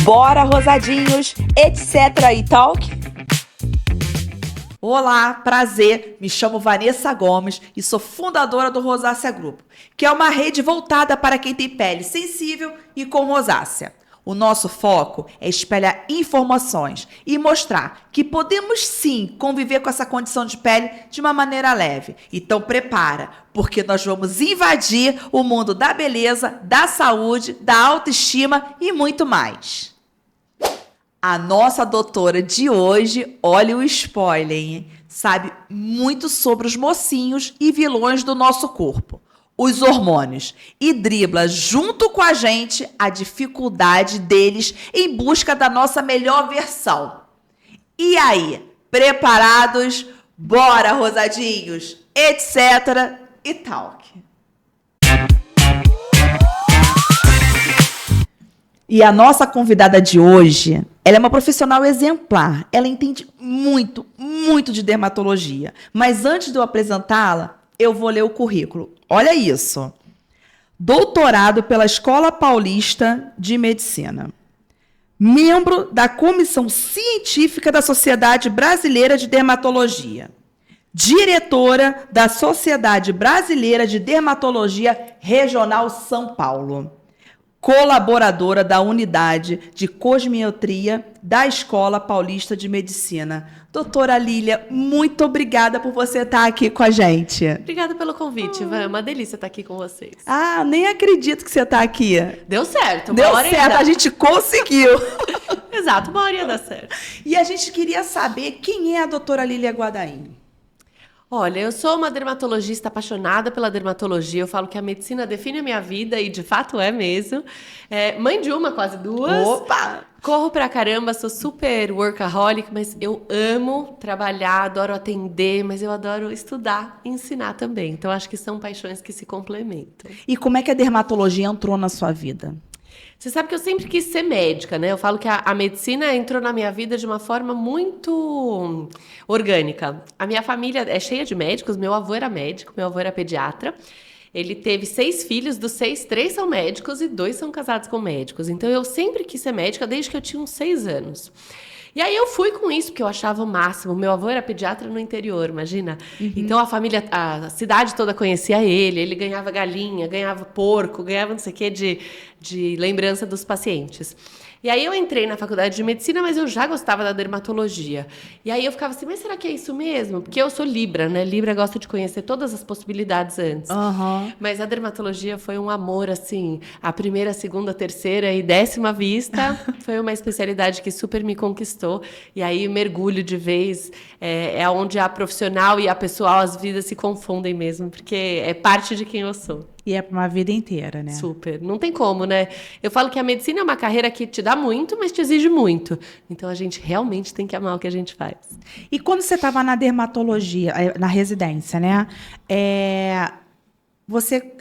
Bora, rosadinhos, etc. e talk? Olá, prazer. Me chamo Vanessa Gomes e sou fundadora do Rosácea Grupo, que é uma rede voltada para quem tem pele sensível e com rosácea. O nosso foco é espalhar informações e mostrar que podemos sim conviver com essa condição de pele de uma maneira leve. Então prepara, porque nós vamos invadir o mundo da beleza, da saúde, da autoestima e muito mais. A nossa doutora de hoje, olha o spoiler, hein? Sabe muito sobre os mocinhos e vilões do nosso corpo, os hormônios, e dribla junto com a gente a dificuldade deles em busca da nossa melhor versão. E aí, preparados? Bora, rosadinhos, etc. e talk. E a nossa convidada de hoje, ela é uma profissional exemplar. Ela entende muito, muito de dermatologia. Mas antes de eu apresentá-la, eu vou ler o currículo. Olha isso. Doutorado pela Escola Paulista de Medicina. Membro da Comissão Científica da Sociedade Brasileira de Dermatologia. Diretora da Sociedade Brasileira de Dermatologia Regional São Paulo. Colaboradora da Unidade de Cosmetria da Escola Paulista de Medicina. Doutora Lília, muito obrigada por você estar aqui com a gente. Obrigada pelo convite, Van. É uma delícia estar aqui com vocês. Ah, nem acredito que você está aqui. Deu certo. Deu certo, a gente conseguiu. Exato, uma hora ia dar certo. E a gente queria saber quem é a doutora Lília Guadagnino. Olha, eu sou uma dermatologista apaixonada pela dermatologia. Eu falo que a medicina define a minha vida e, de fato, é mesmo. Mãe de uma, quase duas. Opa! Corro pra caramba, sou super workaholic, mas eu amo trabalhar, adoro atender, mas eu adoro estudar e ensinar também. Então, acho que são paixões que se complementam. E como é que a dermatologia entrou na sua vida? Você sabe que eu sempre quis ser médica, né? Eu falo que a medicina entrou na minha vida de uma forma muito orgânica. A minha família é cheia de médicos, meu avô era médico, meu avô era pediatra. Ele teve 6 filhos, dos 6, 3 são médicos e 2 são casados com médicos. Então, eu sempre quis ser médica desde que eu tinha uns 6 anos. E aí eu fui com isso, porque eu achava o máximo. Meu avô era pediatra no interior, imagina. Uhum. Então a família, a cidade toda conhecia ele ganhava galinha, ganhava porco, ganhava não sei o quê de lembrança dos pacientes. E aí eu entrei na faculdade de medicina, mas eu já gostava da dermatologia. E aí eu ficava assim, mas será que é isso mesmo? Porque eu sou Libra, né? Libra gosta de conhecer todas as possibilidades antes. Uhum. Mas a dermatologia foi um amor, assim, a primeira, segunda, terceira e 10ª vista. Foi uma especialidade que super me conquistou. E aí mergulho de vez, é onde a profissional e a pessoal, as vidas se confundem mesmo, porque é parte de quem eu sou. E é para uma vida inteira, né? Super. Não tem como, né? Eu falo que a medicina é uma carreira que te dá muito, mas te exige muito. Então, a gente realmente tem que amar o que a gente faz. E quando você estava na dermatologia, na residência, né? Você,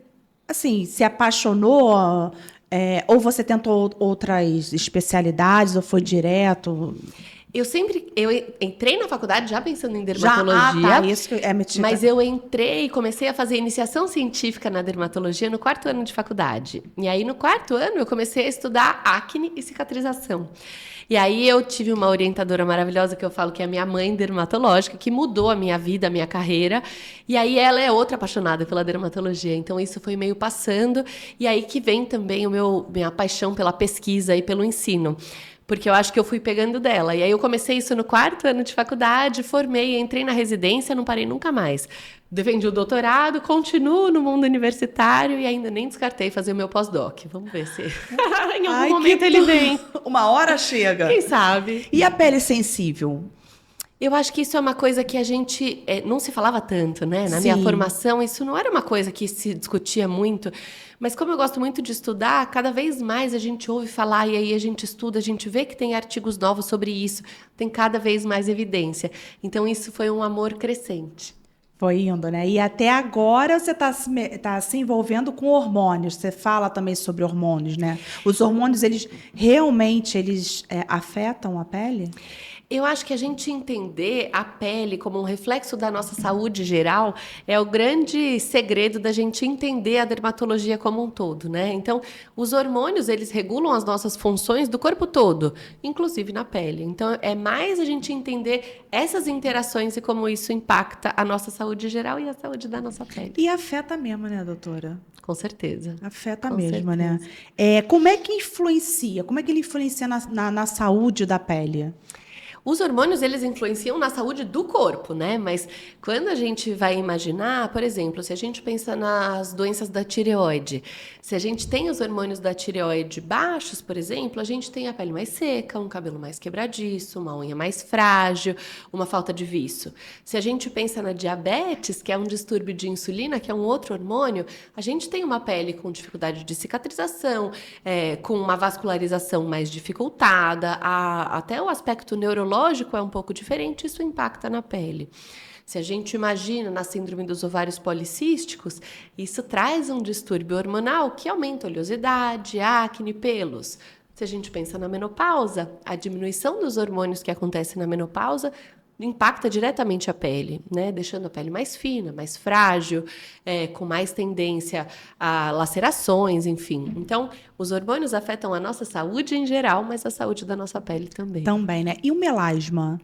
assim, se apaixonou? Ou você tentou outras especialidades, ou foi direto? Eu entrei na faculdade já pensando em dermatologia, tá, isso é mentira. Mas eu entrei e comecei a fazer iniciação científica na dermatologia no 4º ano de faculdade. E aí, no 4º ano, eu comecei a estudar acne e cicatrização. E aí, eu tive uma orientadora maravilhosa, que eu falo que é a minha mãe dermatológica, que mudou a minha vida, a minha carreira. E aí, ela é outra apaixonada pela dermatologia. Então, isso foi meio passando. E aí que vem também minha paixão pela pesquisa e pelo ensino. Porque eu acho que eu fui pegando dela. E aí eu comecei isso no 4º ano de faculdade, formei, entrei na residência, não parei nunca mais. Defendi o doutorado, continuo no mundo universitário e ainda nem descartei fazer o meu pós-doc. Vamos ver se em algum momento ele vem. Uma hora chega. Quem sabe? E a pele sensível? Eu acho que isso é uma coisa que a gente não se falava tanto, né? Na minha formação, isso não era uma coisa que se discutia muito. Mas como eu gosto muito de estudar, cada vez mais a gente ouve falar e aí a gente estuda, a gente vê que tem artigos novos sobre isso, tem cada vez mais evidência. Então, isso foi um amor crescente. Foi indo, né? E até agora você tá se envolvendo com hormônios. Você fala também sobre hormônios, né? Os hormônios, eles realmente afetam a pele? Eu acho que a gente entender a pele como um reflexo da nossa saúde geral é o grande segredo da gente entender a dermatologia como um todo, né? Então, os hormônios, eles regulam as nossas funções do corpo todo, inclusive na pele. Então, é mais a gente entender essas interações e como isso impacta a nossa saúde geral e a saúde da nossa pele. E afeta mesmo, né, doutora? Com certeza. Afeta Com mesmo, certeza. né? Como é que influencia? Como é que ele influencia na saúde da pele? Os hormônios, eles influenciam na saúde do corpo, né? Mas quando a gente vai imaginar, por exemplo, se a gente pensa nas doenças da tireoide, se a gente tem os hormônios da tireoide baixos, por exemplo, a gente tem a pele mais seca, um cabelo mais quebradiço, uma unha mais frágil, uma falta de viço. Se a gente pensa na diabetes, que é um distúrbio de insulina, que é um outro hormônio, a gente tem uma pele com dificuldade de cicatrização, com uma vascularização mais dificultada, até o aspecto neurológico é um pouco diferente, isso impacta na pele. Se a gente imagina na síndrome dos ovários policísticos, isso traz um distúrbio hormonal que aumenta a oleosidade, acne, pelos. Se a gente pensa na menopausa, a diminuição dos hormônios que acontece na menopausa impacta diretamente a pele, né? Deixando a pele mais fina, mais frágil, com mais tendência a lacerações, enfim. Então, os hormônios afetam a nossa saúde em geral, mas a saúde da nossa pele também. Também, né? E o melasma?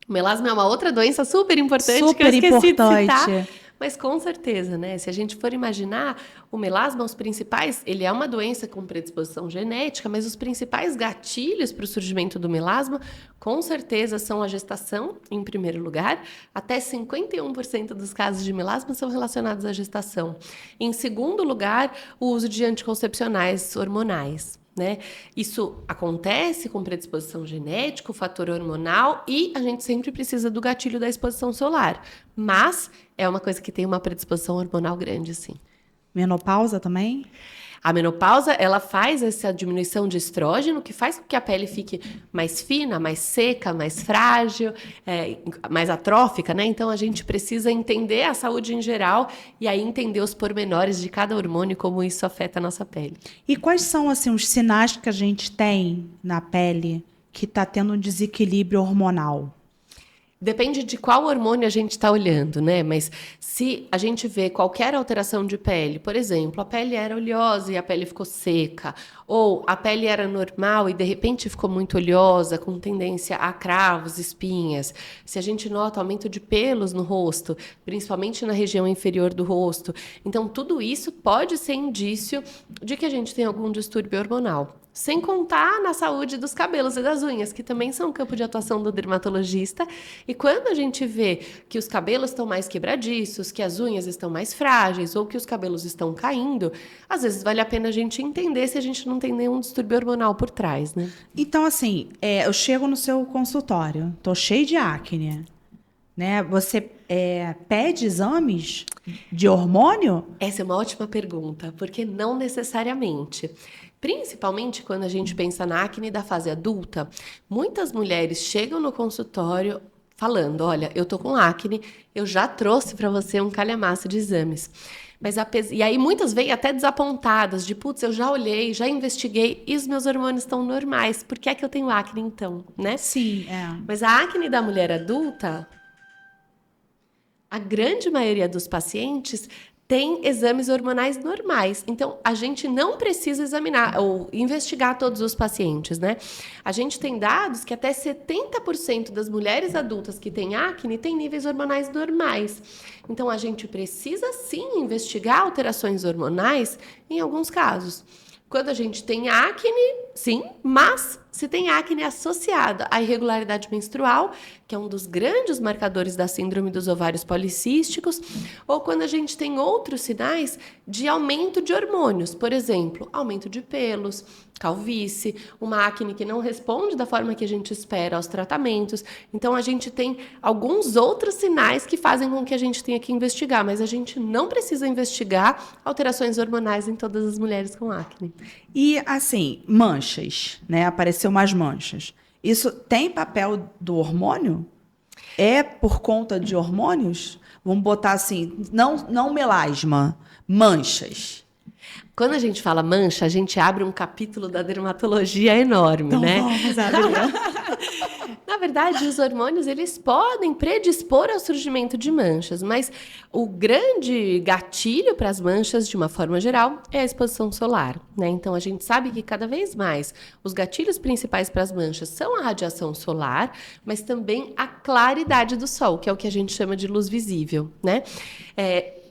O melasma é uma outra doença super importante que eu Super esqueci de citar. importante. Mas com certeza, né? Se a gente for imaginar, o melasma, os principais, ele é uma doença com predisposição genética, mas os principais gatilhos para o surgimento do melasma, com certeza, são a gestação, em primeiro lugar. Até 51% dos casos de melasma são relacionados à gestação. Em segundo lugar, o uso de anticoncepcionais hormonais. Né? Isso acontece com predisposição genética, o fator hormonal, e a gente sempre precisa do gatilho da exposição solar. Mas é uma coisa que tem uma predisposição hormonal grande, sim. Menopausa também? A menopausa, ela faz essa diminuição de estrógeno, que faz com que a pele fique mais fina, mais seca, mais frágil, mais atrófica, né? Então, a gente precisa entender a saúde em geral e aí entender os pormenores de cada hormônio e como isso afeta a nossa pele. E quais são, assim, os sinais que a gente tem na pele que está tendo um desequilíbrio hormonal? Depende de qual hormônio a gente está olhando, né? Mas se a gente vê qualquer alteração de pele, por exemplo, a pele era oleosa e a pele ficou seca, ou a pele era normal e de repente ficou muito oleosa, com tendência a cravos, espinhas. Se a gente nota aumento de pelos no rosto, principalmente na região inferior do rosto. Então, tudo isso pode ser indício de que a gente tem algum distúrbio hormonal. Sem contar na saúde dos cabelos e das unhas, que também são campo de atuação do dermatologista. E quando a gente vê que os cabelos estão mais quebradiços, que as unhas estão mais frágeis ou que os cabelos estão caindo, às vezes vale a pena a gente entender se a gente não tem nenhum distúrbio hormonal por trás, né? Então, assim, eu chego no seu consultório, tô cheio de acne, né? Você pede exames de hormônio? Essa é uma ótima pergunta, porque não necessariamente. Principalmente quando a gente pensa na acne da fase adulta, muitas mulheres chegam no consultório falando, olha, eu tô com acne, eu já trouxe para você um calhamaço de exames. E aí muitas vêm até desapontadas, de putz, eu já olhei, já investiguei e os meus hormônios estão normais, por que é que eu tenho acne então, né? Sim, Mas a acne da mulher adulta, a grande maioria dos pacientes tem exames hormonais normais. Então, a gente não precisa examinar ou investigar todos os pacientes, né? A gente tem dados que até 70% das mulheres adultas que têm acne têm níveis hormonais normais. Então, a gente precisa, sim, investigar alterações hormonais em alguns casos. Quando a gente tem acne, sim, mas se tem acne associada à irregularidade menstrual, que é um dos grandes marcadores da síndrome dos ovários policísticos, ou quando a gente tem outros sinais de aumento de hormônios, por exemplo, aumento de pelos, calvície, uma acne que não responde da forma que a gente espera aos tratamentos. Então, a gente tem alguns outros sinais que fazem com que a gente tenha que investigar, mas a gente não precisa investigar alterações hormonais em todas as mulheres com acne. E, assim, manchas, né? Apareceu mais manchas. Isso tem papel do hormônio? É por conta de hormônios? Vamos botar assim, não melasma, manchas. Quando a gente fala mancha, a gente abre um capítulo da dermatologia enorme, Então, né? vamos abrir. Na verdade, os hormônios, eles podem predispor ao surgimento de manchas, mas o grande gatilho para as manchas, de uma forma geral, é a exposição solar, né? Então, a gente sabe que cada vez mais os gatilhos principais para as manchas são a radiação solar, mas também a claridade do sol, que é o que a gente chama de luz visível, né?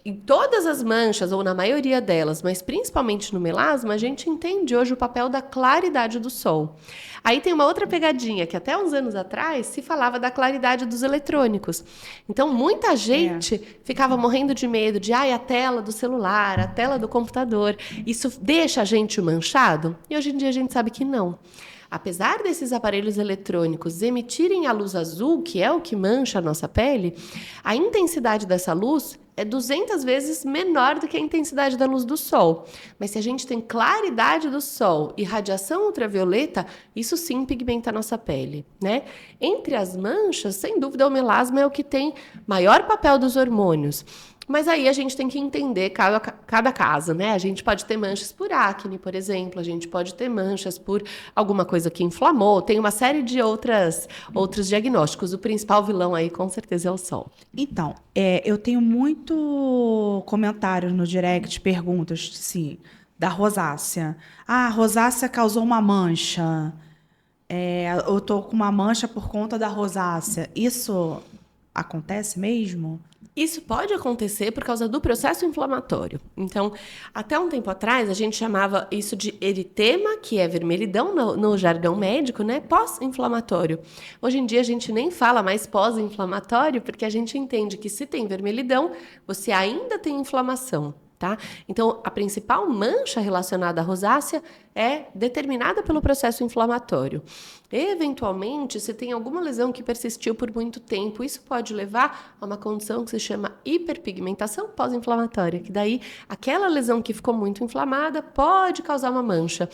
Em todas as manchas, ou na maioria delas, mas principalmente no melasma, a gente entende hoje o papel da claridade do sol. Aí tem uma outra pegadinha, que até uns anos atrás se falava da claridade dos eletrônicos. Então, muita gente ficava morrendo de medo de, a tela do celular, a tela do computador, isso deixa a gente manchado? E hoje em dia a gente sabe que não. Apesar desses aparelhos eletrônicos emitirem a luz azul, que é o que mancha a nossa pele, a intensidade dessa luz é 200 vezes menor do que a intensidade da luz do sol. Mas se a gente tem claridade do sol e radiação ultravioleta, isso sim pigmenta a nossa pele, né? Entre as manchas, sem dúvida, o melasma é o que tem maior papel dos hormônios. Mas aí a gente tem que entender cada caso, né? A gente pode ter manchas por acne, por exemplo. A gente pode ter manchas por alguma coisa que inflamou. Tem uma série de outros diagnósticos. O principal vilão aí, com certeza, é o sol. Então, eu tenho muito comentários no direct, perguntas, assim, da rosácea. Ah, a rosácea causou uma mancha. Eu tô com uma mancha por conta da rosácea. Isso acontece mesmo? Isso pode acontecer por causa do processo inflamatório. Então, até um tempo atrás, a gente chamava isso de eritema, que é vermelhidão no jargão médico, né? Pós-inflamatório. Hoje em dia, a gente nem fala mais pós-inflamatório, porque a gente entende que se tem vermelhidão, você ainda tem inflamação. Tá? Então, a principal mancha relacionada à rosácea é determinada pelo processo inflamatório. Eventualmente, se tem alguma lesão que persistiu por muito tempo, isso pode levar a uma condição que se chama hiperpigmentação pós-inflamatória, que daí aquela lesão que ficou muito inflamada pode causar uma mancha.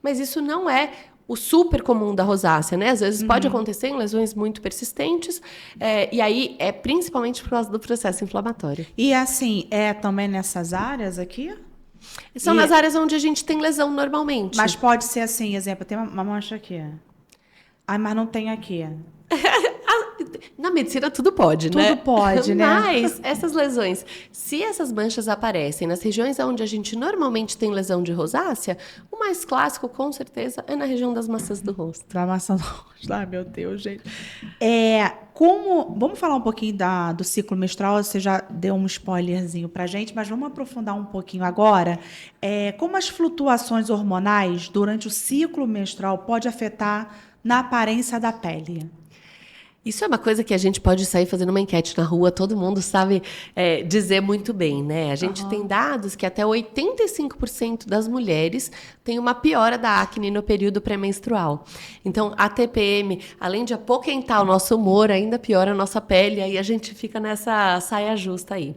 Mas isso não é o super comum da rosácea, né? Às vezes pode acontecer em lesões muito persistentes, e aí é principalmente por causa do processo inflamatório. E assim, também nessas áreas aqui? São nas áreas onde a gente tem lesão normalmente. Mas pode ser assim, exemplo, tem uma mancha aqui. Ai, mas não tem aqui. Na medicina tudo pode, né? Tudo pode, né? Mas essas lesões, se essas manchas aparecem nas regiões onde a gente normalmente tem lesão de rosácea, o mais clássico, com certeza, é na região das maçãs do rosto. Da maçã do rosto. Ai, meu Deus, gente. Vamos falar um pouquinho do ciclo menstrual? Você já deu um spoilerzinho pra gente, mas vamos aprofundar um pouquinho agora. Como as flutuações hormonais durante o ciclo menstrual pode afetar na aparência da pele? Isso é uma coisa que a gente pode sair fazendo uma enquete na rua, todo mundo sabe dizer muito bem, né? A gente tem dados que até 85% das mulheres têm uma piora da acne no período pré-menstrual. Então, a TPM, além de apoquentar o nosso humor, ainda piora a nossa pele, aí a gente fica nessa saia justa aí.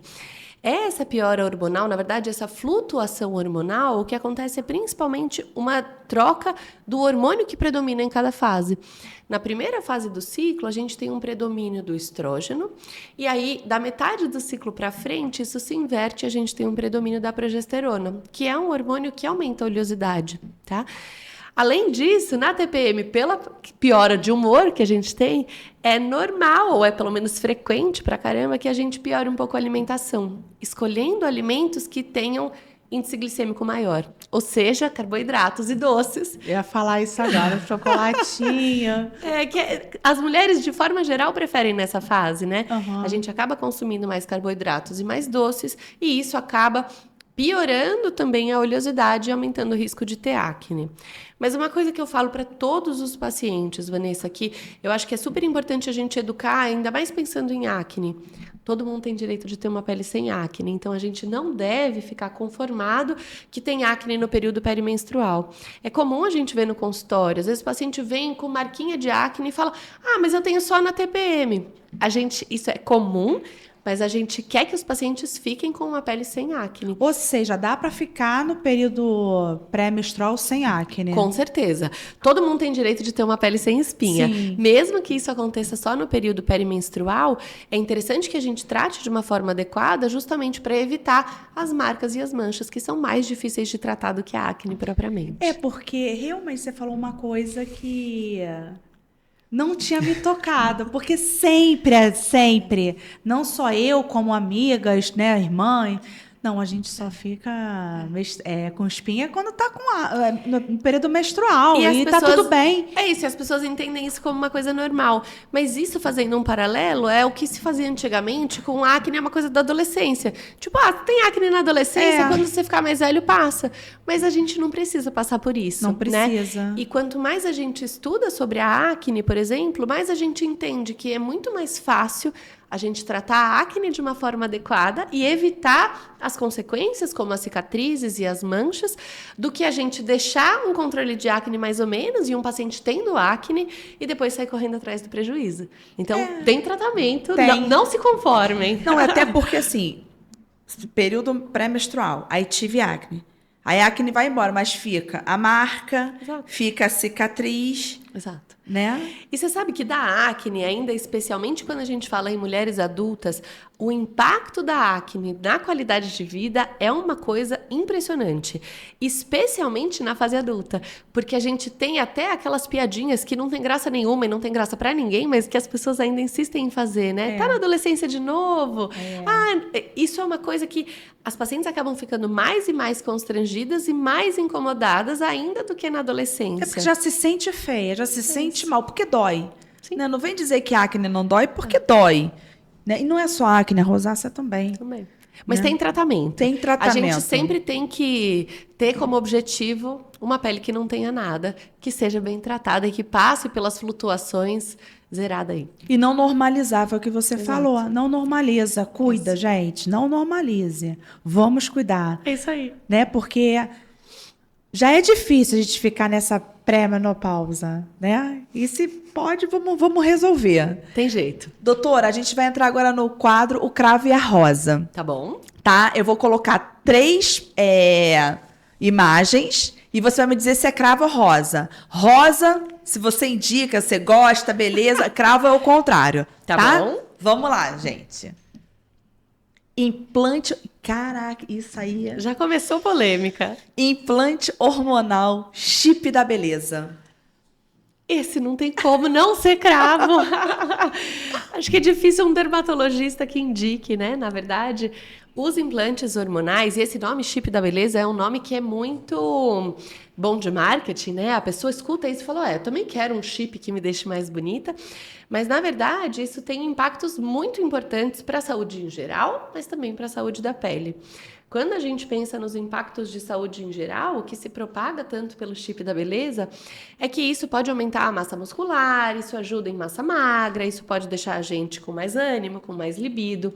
Essa piora hormonal, na verdade, essa flutuação hormonal, o que acontece é principalmente uma troca do hormônio que predomina em cada fase. Na primeira fase do ciclo, a gente tem um predomínio do estrógeno, e aí, da metade do ciclo para frente, isso se inverte e a gente tem um predomínio da progesterona, que é um hormônio que aumenta a oleosidade, tá? Além disso, na TPM, pela piora de humor que a gente tem, é normal, ou é pelo menos frequente pra caramba, que a gente piore um pouco a alimentação, escolhendo alimentos que tenham índice glicêmico maior, ou seja, carboidratos e doces. Eu ia falar isso agora, chocolatinho. As mulheres, de forma geral, preferem nessa fase, né? Uhum. A gente acaba consumindo mais carboidratos e mais doces, e isso acaba piorando também a oleosidade e aumentando o risco de ter acne. Mas uma coisa que eu falo para todos os pacientes, Vanessa, que eu acho que é super importante a gente educar, ainda mais pensando em acne. Todo mundo tem direito de ter uma pele sem acne, então a gente não deve ficar conformado que tem acne no período perimenstrual. É comum a gente ver no consultório, às vezes o paciente vem com marquinha de acne e fala: mas eu tenho só na TPM. Isso é comum, mas a gente quer que os pacientes fiquem com uma pele sem acne. Ou seja, dá para ficar no período pré-menstrual sem acne. Com certeza. Todo mundo tem direito de ter uma pele sem espinha. Sim. Mesmo que isso aconteça só no período perimenstrual, é interessante que a gente trate de uma forma adequada justamente para evitar as marcas e as manchas, que são mais difíceis de tratar do que a acne propriamente. Porque realmente você falou uma coisa que Não tinha me tocado, porque sempre, não só eu como amigas, né, irmãs, não, a gente só fica com espinha quando tá no período menstrual e tá tudo bem. É isso, e as pessoas entendem isso como uma coisa normal. Mas isso, fazendo um paralelo, é o que se fazia antigamente com acne, é uma coisa da adolescência. Tipo, tem acne na adolescência, quando você ficar mais velho, passa. Mas a gente não precisa passar por isso. Não precisa. Né? E quanto mais a gente estuda sobre a acne, por exemplo, mais a gente entende que é muito mais fácil a gente tratar a acne de uma forma adequada e evitar as consequências, como as cicatrizes e as manchas, do que a gente deixar um controle de acne mais ou menos e um paciente tendo acne e depois sair correndo atrás do prejuízo. Então, tem tratamento, Tem. Não se conformem. Não, até porque, assim, período pré-menstrual, aí tive acne. Aí a acne vai embora, mas fica a marca, Exato. fica a cicatriz, Exato. né? E você sabe que da acne, ainda especialmente quando a gente fala em mulheres adultas, o impacto da acne na qualidade de vida é uma coisa impressionante, especialmente na fase adulta, porque a gente tem até aquelas piadinhas que não tem graça nenhuma e não tem graça pra ninguém, mas que as pessoas ainda insistem em fazer, né? Tá na adolescência de novo. Isso é uma coisa que as pacientes acabam ficando mais e mais constrangidas e mais incomodadas ainda do que na adolescência. É porque já se sente feia, já se sente mal, porque dói. Sim. Né? Não vem dizer que acne não dói, porque dói. Né? E não é só acne, a rosácea também. Também. Mas Né? tem tratamento. Tem tratamento. A gente sempre tem que ter como objetivo uma pele que não tenha nada, que seja bem tratada e que passe pelas flutuações zerada aí. E não normalizar, foi o que você falou. Não normaliza. Cuida, gente. Não normalize. Vamos cuidar. É isso aí. Né? Porque já é difícil a gente ficar nessa pré-menopausa, né? E se pode, vamos resolver. Tem jeito. Doutora, a gente vai entrar agora no quadro O Cravo e a Rosa, Tá bom? tá? Eu vou colocar 3 imagens e você vai me dizer se é cravo ou rosa. Rosa, se você indica, você gosta, beleza. Cravo é o contrário, Tá tá? bom. Vamos lá, gente. Implante... Caraca, isso aí é... Já começou polêmica. Implante hormonal, chip da beleza. Esse não tem como não ser cravo. Acho que é difícil um dermatologista que indique, né? Na verdade, os implantes hormonais, e esse nome chip da beleza é um nome que é muito bom de marketing, né? A pessoa escuta isso e fala, eu também quero um chip que me deixe mais bonita. Mas, na verdade, isso tem impactos muito importantes para a saúde em geral, mas também para a saúde da pele. Quando a gente pensa nos impactos de saúde em geral, o que se propaga tanto pelo chip da beleza é que isso pode aumentar a massa muscular, isso ajuda em massa magra, isso pode deixar a gente com mais ânimo, com mais libido.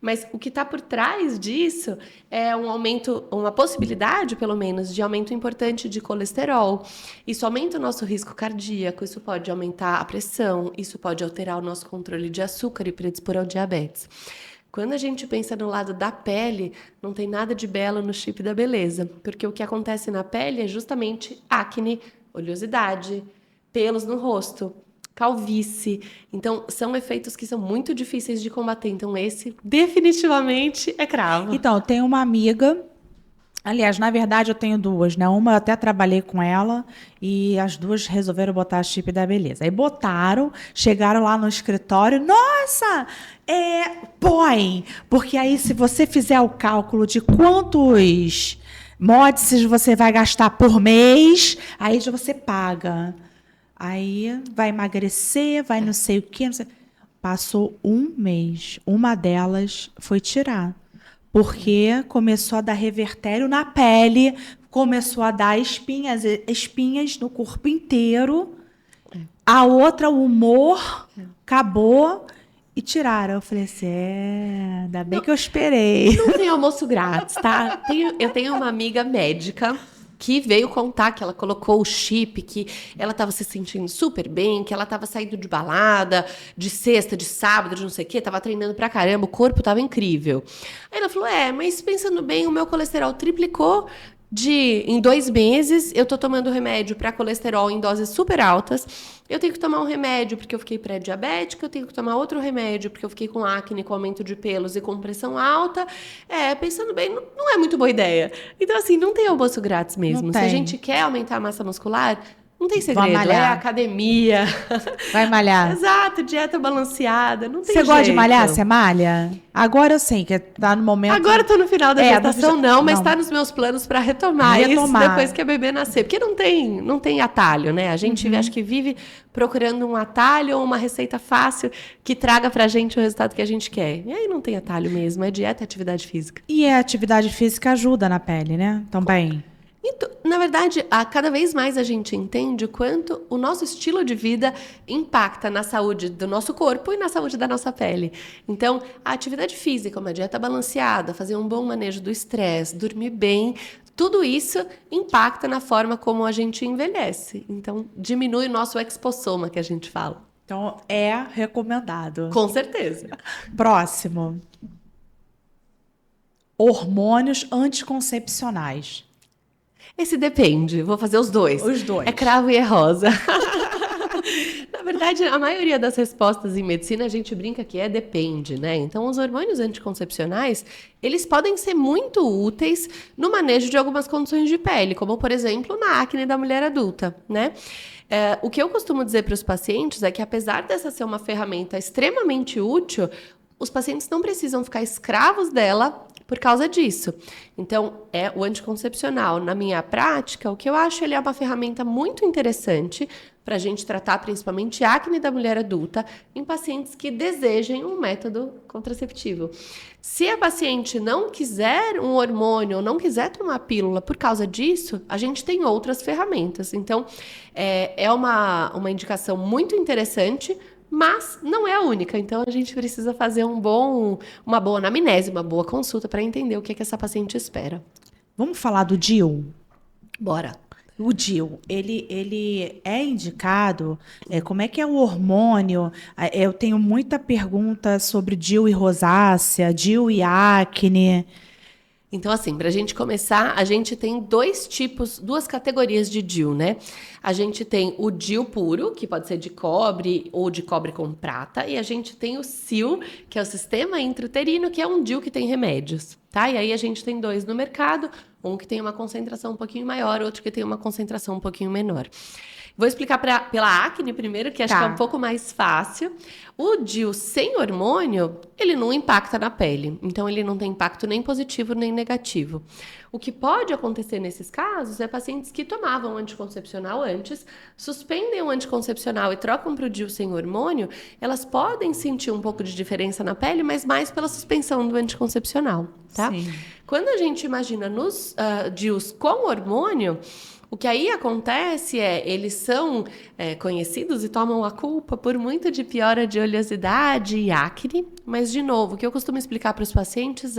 Mas o que está por trás disso é um aumento, uma possibilidade, pelo menos, de aumento importante de colesterol. Isso aumenta o nosso risco cardíaco, isso pode aumentar a pressão, isso pode alterar o nosso controle de açúcar e predispor ao diabetes. Quando a gente pensa no lado da pele, não tem nada de belo no chip da beleza, porque o que acontece na pele é justamente acne, oleosidade, pelos no rosto, calvície. Então, são efeitos que são muito difíceis de combater. Então, esse definitivamente é cravo. Então, eu tenho uma amiga, aliás, na verdade eu tenho duas, né? Uma eu até trabalhei com ela e as duas resolveram botar chip da beleza. Aí botaram, chegaram lá no escritório, nossa, põe, porque aí se você fizer o cálculo de quantos módices você vai gastar por mês, aí já você paga. Aí vai emagrecer, vai não sei o quê. Não sei. Passou um mês. Uma delas foi tirar. Porque começou a dar revertério na pele, começou a dar espinhas no corpo inteiro. A outra, o humor, acabou e tiraram. Eu falei assim, ainda bem que eu esperei. Não tem almoço grátis, tá? Eu tenho uma amiga médica que veio contar que ela colocou o chip, que ela estava se sentindo super bem, que ela estava saindo de balada, de sexta, de sábado, de não sei o quê, estava treinando pra caramba, o corpo estava incrível. Aí ela falou, mas pensando bem, o meu colesterol triplicou em 2 meses, eu tô tomando remédio para colesterol em doses super altas, eu tenho que tomar um remédio porque eu fiquei pré-diabética, eu tenho que tomar outro remédio porque eu fiquei com acne, com aumento de pelos e com pressão alta. Pensando bem, não é muito boa ideia. Então, assim, não tem almoço grátis mesmo. Se a gente quer aumentar a massa muscular, Não tem Vou segredo, malhar. academia. Vai malhar. Exato, dieta balanceada, não tem Você gosta de jeito. malhar? Você malha? Agora eu sei que tá no momento... Agora eu tô no final da gestação, não, mas não. tá nos meus planos para retomar isso Retomar. depois que a bebê nascer. Porque não tem atalho, né? A gente acho que vive procurando um atalho ou uma receita fácil que traga pra gente o resultado que a gente quer. E aí não tem atalho mesmo, é dieta e atividade física. E a atividade física ajuda na pele, né? Também. Então, na verdade, cada vez mais a gente entende o quanto o nosso estilo de vida impacta na saúde do nosso corpo e na saúde da nossa pele. Então, a atividade física, uma dieta balanceada, fazer um bom manejo do estresse, dormir bem, tudo isso impacta na forma como a gente envelhece. Então, diminui o nosso expossoma, que a gente fala. Então, é recomendado. Com certeza. Próximo. Hormônios anticoncepcionais. Esse depende, vou fazer os dois. Os dois. É cravo e é rosa. Na verdade, a maioria das respostas em medicina a gente brinca que depende, né? Então, os hormônios anticoncepcionais, eles podem ser muito úteis no manejo de algumas condições de pele, como, por exemplo, na acne da mulher adulta, né? O que eu costumo dizer para os pacientes é que, apesar dessa ser uma ferramenta extremamente útil, os pacientes não precisam ficar escravos dela por causa disso. Então, o anticoncepcional, na minha prática, o que eu acho, ele é uma ferramenta muito interessante para a gente tratar principalmente acne da mulher adulta em pacientes que desejem um método contraceptivo. Se a paciente não quiser um hormônio ou não quiser tomar pílula por causa disso, a gente tem outras ferramentas. Então, é uma indicação muito interessante, mas não é a única. Então, a gente precisa fazer uma boa anamnese, uma boa consulta para entender o que essa paciente espera. Vamos falar do DIU? Bora. O DIU, ele é indicado, como é que é o hormônio? Eu tenho muita pergunta sobre DIU e rosácea, DIU e acne. Então, assim, para a gente começar, a gente tem duas categorias de DIU, né? A gente tem o DIU puro, que pode ser de cobre ou de cobre com prata, e a gente tem o SIL, que é o sistema intrauterino, que é um DIU que tem remédios, tá? E aí a gente tem dois no mercado, um que tem uma concentração um pouquinho maior, outro que tem uma concentração um pouquinho menor. Vou explicar pela acne primeiro, que acho que é um pouco mais fácil. O DIU sem hormônio, ele não impacta na pele. Então, ele não tem impacto nem positivo nem negativo. O que pode acontecer nesses casos é pacientes que tomavam anticoncepcional antes, suspendem o anticoncepcional e trocam para o DIU sem hormônio, elas podem sentir um pouco de diferença na pele, mas mais pela suspensão do anticoncepcional, tá? Sim. Quando a gente imagina nos DIUs com hormônio, o que aí acontece eles são conhecidos e tomam a culpa por muito de piora de oleosidade e acne, mas, de novo, o que eu costumo explicar para os pacientes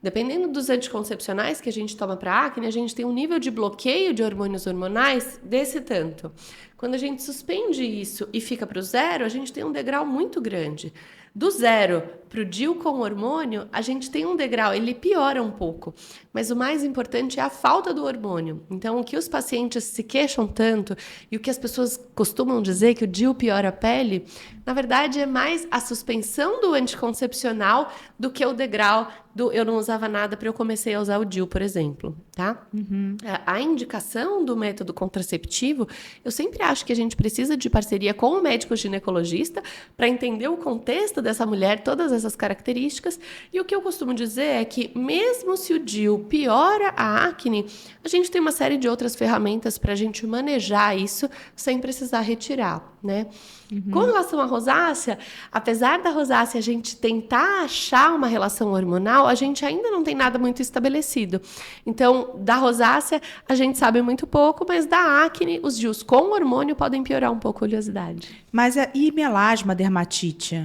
dependendo dos anticoncepcionais que a gente toma para acne, a gente tem um nível de bloqueio de hormônios hormonais desse tanto. Quando a gente suspende isso e fica para o zero, a gente tem um degrau muito grande. Do zero para o DIU com hormônio, a gente tem um degrau, ele piora um pouco. Mas o mais importante é a falta do hormônio. Então, o que os pacientes se queixam tanto e o que as pessoas costumam dizer que o DIU piora a pele, na verdade é mais a suspensão do anticoncepcional do que o degrau do eu não usava nada para eu comecei a usar o DIU, por exemplo, tá? Uhum. A indicação do método contraceptivo, eu sempre acho que a gente precisa de parceria com o médico ginecologista para entender o contexto dessa mulher, todas essas características. E o que eu costumo dizer é que mesmo se o DIU piora a acne, a gente tem uma série de outras ferramentas para a gente manejar isso sem precisar retirar, né? Uhum. Com relação à rosácea, apesar da rosácea a gente tentar achar uma relação hormonal, a gente ainda não tem nada muito estabelecido. Então, da rosácea a gente sabe muito pouco, mas da acne, os DIUs com hormônio podem piorar um pouco a oleosidade. Mas e melasma, dermatite?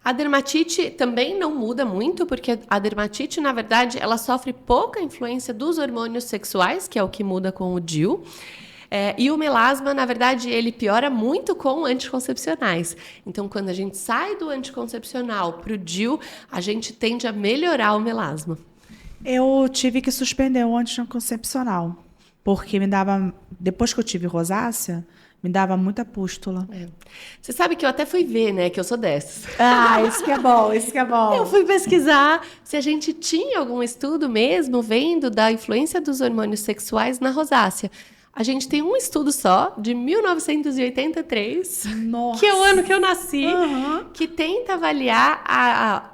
A dermatite também não muda muito, porque a dermatite, na verdade, ela sofre pouca influência dos hormônios sexuais, que é o que muda com o DIU. E o melasma, na verdade, ele piora muito com anticoncepcionais. Então, quando a gente sai do anticoncepcional para o DIU, a gente tende a melhorar o melasma. Eu tive que suspender o anticoncepcional, porque depois que eu tive rosácea, me dava muita pústula. Você sabe que eu até fui ver, né, que eu sou dessas. Isso que é bom, isso que é bom. Eu fui pesquisar se a gente tinha algum estudo mesmo vendo da influência dos hormônios sexuais na rosácea. A gente tem um estudo só, de 1983, Nossa. que é o ano que eu nasci, Aham. que tenta avaliar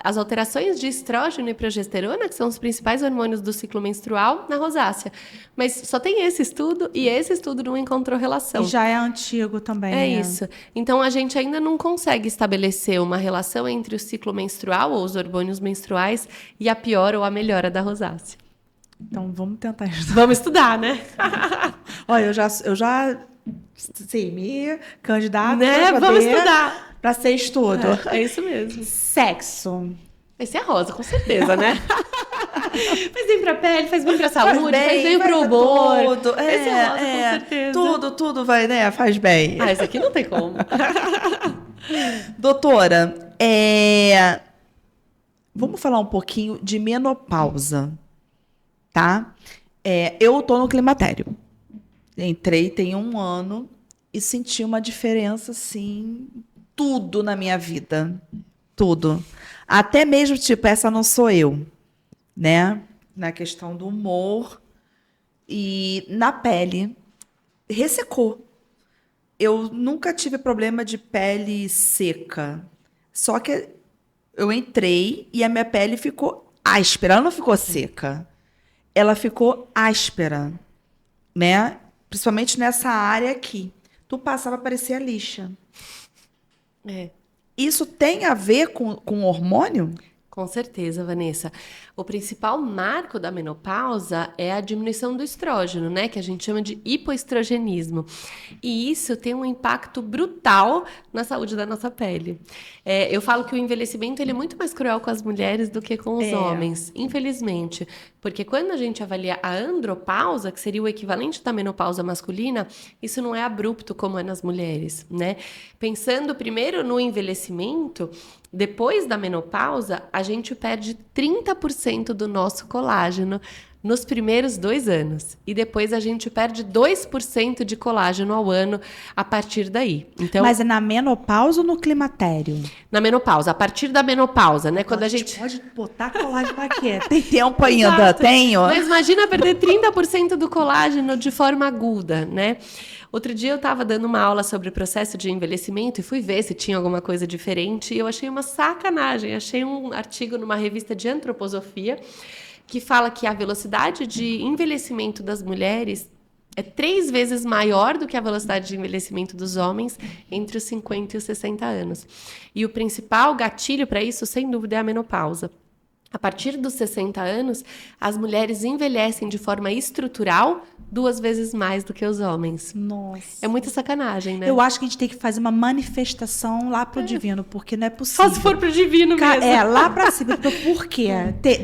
as alterações de estrógeno e progesterona, que são os principais hormônios do ciclo menstrual, na rosácea. Mas só tem esse estudo, e esse estudo não encontrou relação. E já é antigo também, É né? isso. Então, a gente ainda não consegue estabelecer uma relação entre o ciclo menstrual, ou os hormônios menstruais, e a pior ou a melhora da rosácea. Então, vamos tentar estudar. Vamos estudar, né? Olha, eu já sim, me candidato Né? Vamos estudar. para ser estudo. É isso mesmo. Sexo. Esse é rosa, com certeza, né? Faz bem pra pele, faz bem pra saúde, faz bem pro humor. Tudo. Esse é rosa, com certeza. Tudo vai, né? Faz bem. Ah, esse aqui não tem como. Doutora, vamos falar um pouquinho de menopausa, tá? Eu tô no climatério. Entrei tem 1 ano e senti uma diferença, assim, tudo na minha vida. Tudo. Até mesmo, tipo, essa não sou eu, né? Na questão do humor e na pele. Ressecou. Eu nunca tive problema de pele seca. Só que eu entrei e a minha pele ficou áspera. Ela não ficou seca. Ela ficou áspera, né? Principalmente nessa área aqui. Tu passava, parecia lixa. É. Isso tem a ver com hormônio? Com certeza, Vanessa. O principal marco da menopausa é a diminuição do estrógeno, né? Que a gente chama de hipoestrogenismo. E isso tem um impacto brutal na saúde da nossa pele. Eu falo que o envelhecimento ele é muito mais cruel com as mulheres do que com os homens, infelizmente. Porque quando a gente avalia a andropausa, que seria o equivalente da menopausa masculina, isso não é abrupto como é nas mulheres, né? Pensando primeiro no envelhecimento, depois da menopausa, a gente perde 30% do nosso colágeno nos primeiros 2 anos. E depois a gente perde 2% de colágeno ao ano a partir daí. Então, Mas é na menopausa ou no climatério? na menopausa, a partir da menopausa, né? Quando a gente... pode botar colágeno aqui. Tem tempo ainda? Exato. Tenho? Mas imagina perder 30% do colágeno de forma aguda, né? Outro dia eu estava dando uma aula sobre o processo de envelhecimento e fui ver se tinha alguma coisa diferente e eu achei uma sacanagem. Achei um artigo numa revista de antroposofia que fala que a velocidade de envelhecimento das mulheres é 3 vezes maior do que a velocidade de envelhecimento dos homens entre os 50 e os 60 anos. E o principal gatilho para isso, sem dúvida, é a menopausa. A partir dos 60 anos, as mulheres envelhecem de forma estrutural 2 vezes mais do que os homens. Nossa. É muita sacanagem, né? Eu acho que a gente tem que fazer uma manifestação lá pro divino, porque não é possível. Só se for pro divino mesmo. Lá pra cima. Por quê?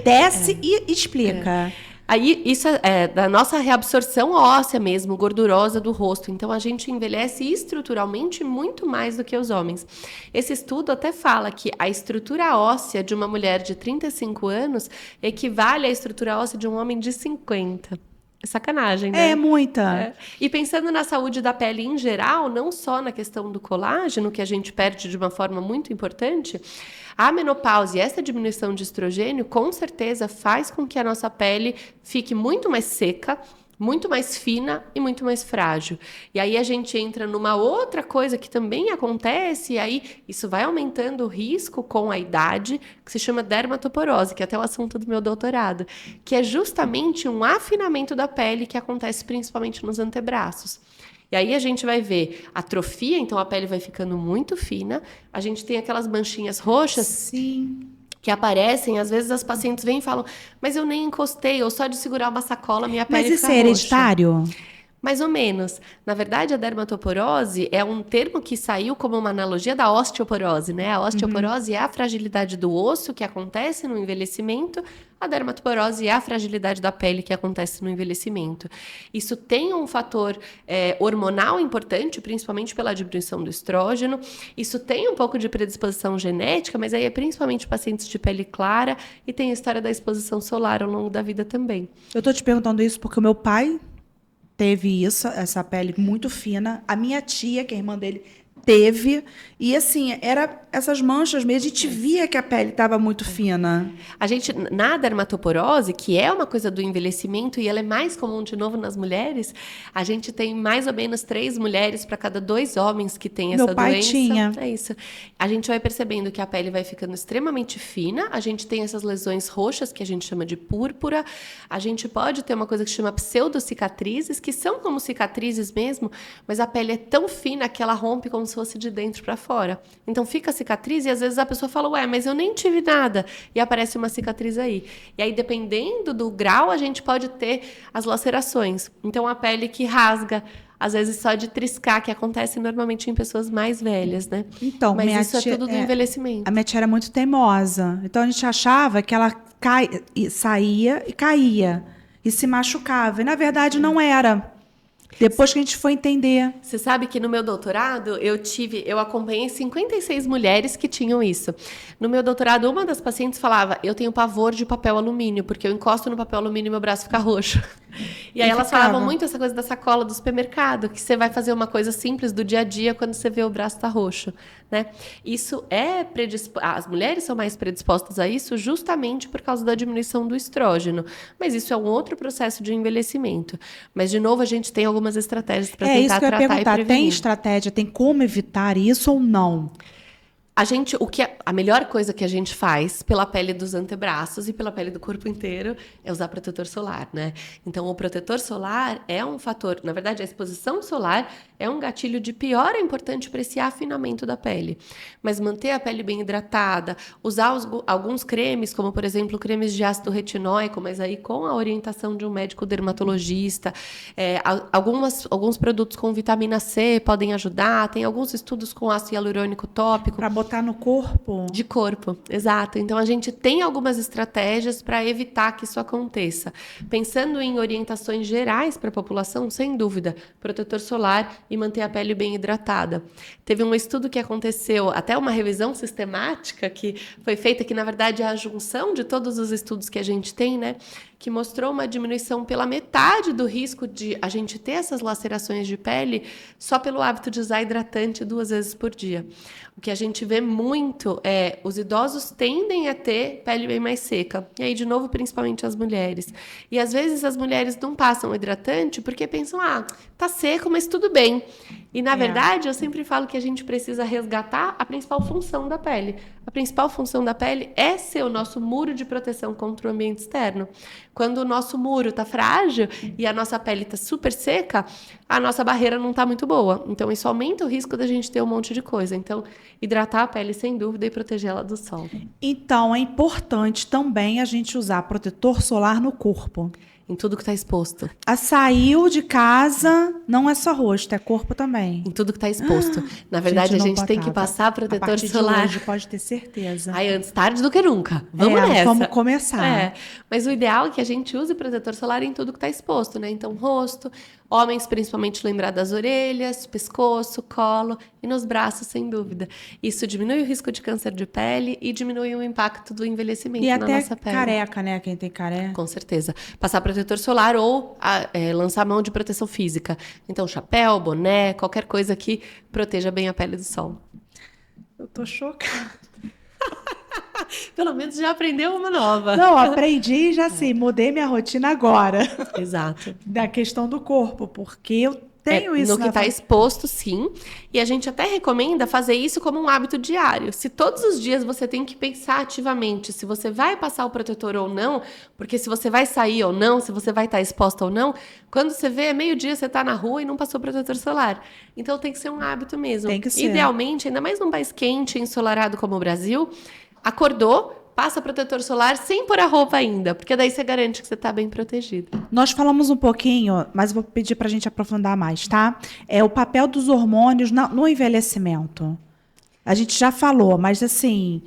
Desce e explica. Aí, isso é da nossa reabsorção óssea mesmo, gordurosa do rosto. Então, a gente envelhece estruturalmente muito mais do que os homens. Esse estudo até fala que a estrutura óssea de uma mulher de 35 anos equivale à estrutura óssea de um homem de 50. É sacanagem, né? É muita. É. E pensando na saúde da pele em geral, não só na questão do colágeno, que a gente perde de uma forma muito importante, a menopausa e essa diminuição de estrogênio, com certeza, faz com que a nossa pele fique muito mais seca, muito mais fina e muito mais frágil. E aí a gente entra numa outra coisa que também acontece, e aí isso vai aumentando o risco com a idade, que se chama dermatoporose, que é até o assunto do meu doutorado, que é justamente um afinamento da pele que acontece principalmente nos antebraços. E aí a gente vai ver atrofia, então a pele vai ficando muito fina, a gente tem aquelas manchinhas roxas. Sim. Que aparecem, às vezes as pacientes vêm e falam, mas eu nem encostei, ou só de segurar uma sacola minha pele Mas isso fica é roxa. hereditário? Mais ou menos. Na verdade, a dermatoporose é um termo que saiu como uma analogia da osteoporose, né? A osteoporose é a fragilidade do osso que acontece no envelhecimento, a dermatoporose é a fragilidade da pele que acontece no envelhecimento. Isso tem um fator hormonal importante, principalmente pela diminuição do estrógeno. Isso tem um pouco de predisposição genética, mas aí é principalmente pacientes de pele clara e tem a história da exposição solar ao longo da vida também. Eu tô te perguntando isso porque o meu pai teve isso, essa pele muito fina. A minha tia, que é irmã dele, teve. E assim, era essas manchas mesmo, a gente via que a pele estava muito fina. A gente, na dermatoporose, que é uma coisa do envelhecimento e ela é mais comum de novo nas mulheres, a gente tem mais ou menos 3 mulheres para cada 2 homens que têm essa Meu pai doença. tinha. É isso. A gente vai percebendo que a pele vai ficando extremamente fina, a gente tem essas lesões roxas que a gente chama de púrpura, a gente pode ter uma coisa que chama pseudocicatrizes, que são como cicatrizes mesmo, mas a pele é tão fina que ela rompe como se fosse de dentro para fora. Então fica a cicatriz e às vezes a pessoa fala, ué, mas eu nem tive nada. E aparece uma cicatriz aí. E aí, dependendo do grau, a gente pode ter as lacerações. Então a pele que rasga, às vezes só de triscar, que acontece normalmente em pessoas mais velhas, né? Então, Mas minha isso é tia- tudo do envelhecimento. A minha tia era muito teimosa. Então a gente achava que ela saía e caía. E se machucava. E na verdade não era. Depois que a gente foi entender. Você sabe que no meu doutorado eu acompanhei 56 mulheres que tinham isso. No meu doutorado, uma das pacientes falava, eu tenho pavor de papel alumínio, porque eu encosto no papel alumínio e meu braço fica roxo. E aí elas falavam muito essa coisa da sacola do supermercado, que você vai fazer uma coisa simples do dia a dia quando você vê o braço tá roxo, né? Isso as mulheres são mais predispostas a isso justamente por causa da diminuição do estrógeno. Mas isso é um outro processo de envelhecimento. Mas, de novo, a gente tem algumas estratégias para tentar Isso que eu ia tratar e perguntar. Tem prevenir. estratégia? Tem como evitar isso ou não? A melhor coisa que a gente faz pela pele dos antebraços e pela pele do corpo inteiro é usar protetor solar, né? Então, o protetor solar é um fator, na verdade, a exposição solar é um gatilho de pior importante para esse afinamento da pele. Mas manter a pele bem hidratada, usar alguns cremes, como, por exemplo, cremes de ácido retinóico, mas aí com a orientação de um médico dermatologista, alguns produtos com vitamina C podem ajudar, tem alguns estudos com ácido hialurônico tópico. Para botar no corpo? De corpo, exato. Então, a gente tem algumas estratégias para evitar que isso aconteça. Pensando em orientações gerais para a população, sem dúvida, protetor solar e manter a pele bem hidratada. Teve um estudo que aconteceu, até uma revisão sistemática que foi feita, que na verdade é a junção de todos os estudos que a gente tem, né? Que mostrou uma diminuição pela metade do risco de a gente ter essas lacerações de pele só pelo hábito de usar hidratante 2 vezes por dia. O que a gente vê muito é os idosos tendem a ter pele bem mais seca. E aí, de novo, principalmente as mulheres. E às vezes as mulheres não passam hidratante porque pensam, tá seco, mas tudo bem. E na verdade, eu sempre falo que a gente precisa resgatar a principal função da pele. A principal função da pele é ser o nosso muro de proteção contra o ambiente externo. Quando o nosso muro está frágil e a nossa pele está super seca, a nossa barreira não está muito boa. Então, isso aumenta o risco da gente ter um monte de coisa. Então, hidratar a pele sem dúvida e proteger ela do sol. Então, é importante também a gente usar protetor solar no corpo. Em tudo que está exposto. Saiu de casa, não é só rosto, é corpo também. Em tudo que está exposto. Na verdade, a gente tem que passar a protetor partir solar. De hoje, pode ter certeza. Ai, antes tarde do que nunca. Vamos nessa. Vamos começar. Mas o ideal é que a gente use protetor solar em tudo que está exposto, né? Então, rosto, homens principalmente lembrar das orelhas, pescoço, colo e nos braços, sem dúvida. Isso diminui o risco de câncer de pele e diminui o impacto do envelhecimento E na até nossa pele. careca, né? Quem tem careca. Com certeza. Passar protetor solar ou lançar mão de proteção física. Então, chapéu, boné, qualquer coisa que proteja bem a pele do sol. Eu tô chocada. Pelo menos já aprendeu uma nova. Não, aprendi e já assim, mudei minha rotina agora. Exato. Da questão do corpo, porque eu tenho isso no que está exposto, sim. E a gente até recomenda fazer isso como um hábito diário. Se todos os dias você tem que pensar ativamente se você vai passar o protetor ou não, porque se você vai sair ou não, se você vai estar exposta ou não, quando você vê, é meio-dia, você está na rua e não passou protetor solar. Então tem que ser um hábito mesmo. Tem que ser. Idealmente, ainda mais num país quente e ensolarado como o Brasil, acordou, passa protetor solar sem pôr a roupa ainda, porque daí você garante que você está bem protegido. Nós falamos um pouquinho, mas vou pedir para a gente aprofundar mais, tá? É o papel dos hormônios no envelhecimento. A gente já falou, mas assim,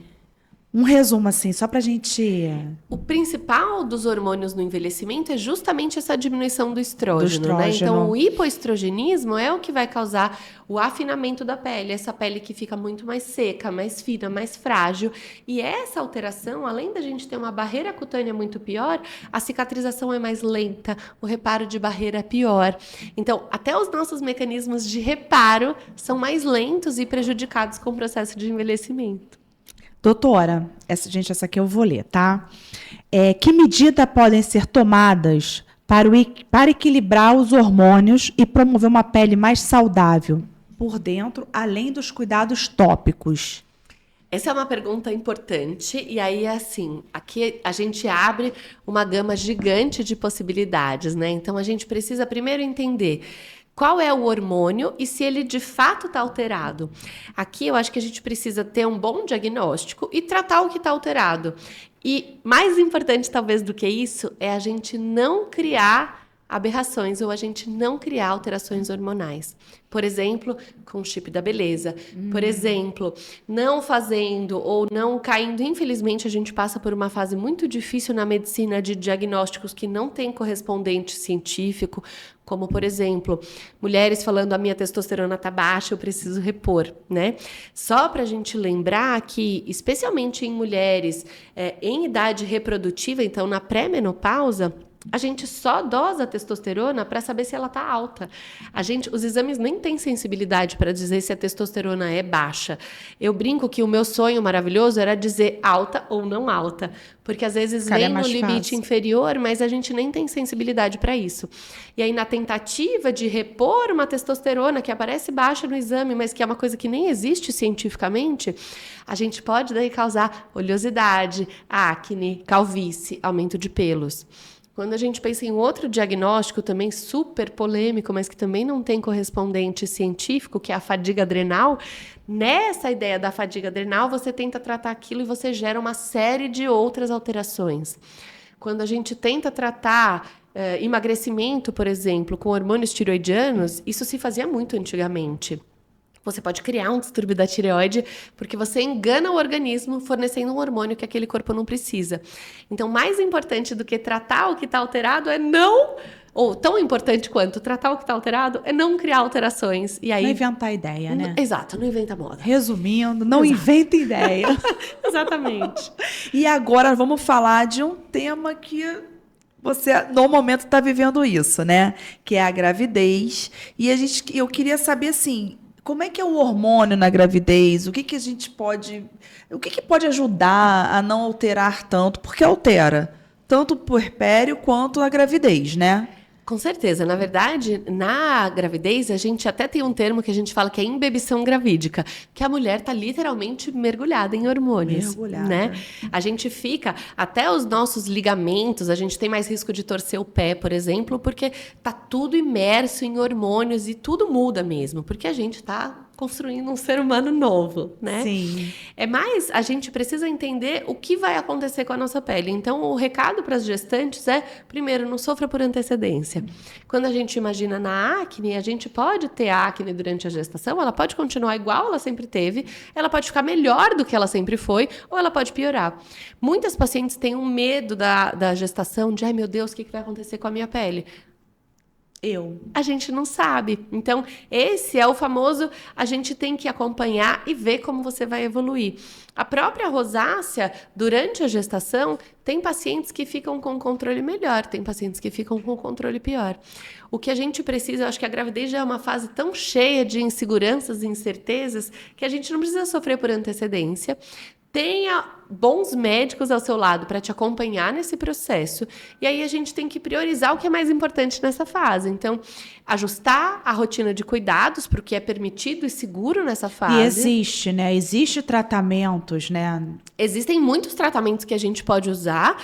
Um resumo, assim, só pra gente... O principal dos hormônios no envelhecimento é justamente essa diminuição do estrógeno, Do né? estrógeno. Então, o hipoestrogenismo é o que vai causar o afinamento da pele, essa pele que fica muito mais seca, mais fina, mais frágil. E essa alteração, além da gente ter uma barreira cutânea muito pior, a cicatrização é mais lenta, o reparo de barreira é pior. Então, até os nossos mecanismos de reparo são mais lentos e prejudicados com o processo de envelhecimento. Doutora, essa aqui eu vou ler, tá? Que medidas podem ser tomadas para equilibrar os hormônios e promover uma pele mais saudável por dentro, além dos cuidados tópicos? Essa é uma pergunta importante, e aí, assim, aqui a gente abre uma gama gigante de possibilidades, né? Então, a gente precisa primeiro entender qual é o hormônio e se ele de fato está alterado. Aqui eu acho que a gente precisa ter um bom diagnóstico e tratar o que está alterado. E mais importante, talvez, do que isso, é a gente não criar aberrações ou a gente não criar alterações hormonais. Por exemplo, com o chip da beleza. Por exemplo, não fazendo ou não caindo. Infelizmente, a gente passa por uma fase muito difícil na medicina de diagnósticos que não tem correspondente científico, como, por exemplo, mulheres falando: a minha testosterona está baixa, eu preciso repor, né? Só para a gente lembrar que, especialmente em mulheres em idade reprodutiva, então na pré-menopausa, a gente só dosa a testosterona para saber se ela está alta. Os exames nem têm sensibilidade para dizer se a testosterona é baixa. Eu brinco que o meu sonho maravilhoso era dizer alta ou não alta, porque às vezes vem no limite inferior, mas a gente nem tem sensibilidade para isso. E aí, na tentativa de repor uma testosterona que aparece baixa no exame, mas que é uma coisa que nem existe cientificamente, a gente pode daí causar oleosidade, acne, calvície, aumento de pelos. Quando a gente pensa em outro diagnóstico também super polêmico, mas que também não tem correspondente científico, que é a fadiga adrenal, nessa ideia da fadiga adrenal, você tenta tratar aquilo e você gera uma série de outras alterações. Quando a gente tenta tratar emagrecimento, por exemplo, com hormônios tiroidianos, isso se fazia muito antigamente. Você pode criar um distúrbio da tireoide porque você engana o organismo fornecendo um hormônio que aquele corpo não precisa. Então, mais importante do que tratar o que está alterado é não... Ou tão importante quanto tratar o que está alterado é não criar alterações. E aí, não inventar ideia, né? Exato, não inventa moda. Resumindo, não inventa ideia. Exatamente. E agora vamos falar de um tema que você, no momento, está vivendo isso, né? Que é a gravidez. E eu queria saber, assim... Como é que é o hormônio na gravidez? O que a gente pode... O que pode ajudar a não alterar tanto? Porque altera tanto o puerpério quanto a gravidez, né? Com certeza. Na verdade, na gravidez, a gente até tem um termo que a gente fala que é imbebição gravídica, que a mulher está literalmente mergulhada em hormônios. Mergulhada. Né? A gente fica, até os nossos ligamentos, a gente tem mais risco de torcer o pé, por exemplo, porque está tudo imerso em hormônios e tudo muda mesmo, porque a gente está construindo um ser humano novo, né? Sim. Mas a gente precisa entender o que vai acontecer com a nossa pele. Então, o recado para as gestantes é, primeiro, não sofra por antecedência. Quando a gente imagina na acne, a gente pode ter acne durante a gestação, ela pode continuar igual ela sempre teve, ela pode ficar melhor do que ela sempre foi, ou ela pode piorar. Muitas pacientes têm um medo da gestação, de, ai meu Deus, o que vai acontecer com a minha pele? A gente não sabe. Então, esse é o famoso, a gente tem que acompanhar e ver como você vai evoluir. A própria rosácea, durante a gestação, tem pacientes que ficam com controle melhor, tem pacientes que ficam com controle pior. O que a gente precisa, eu acho que a gravidez já é uma fase tão cheia de inseguranças e incertezas que a gente não precisa sofrer por antecedência. Tenha bons médicos ao seu lado para te acompanhar nesse processo. E aí a gente tem que priorizar o que é mais importante nessa fase. Então, ajustar a rotina de cuidados para o que é permitido e seguro nessa fase. E existe, né? Existe tratamentos, né? Existem muitos tratamentos que a gente pode usar.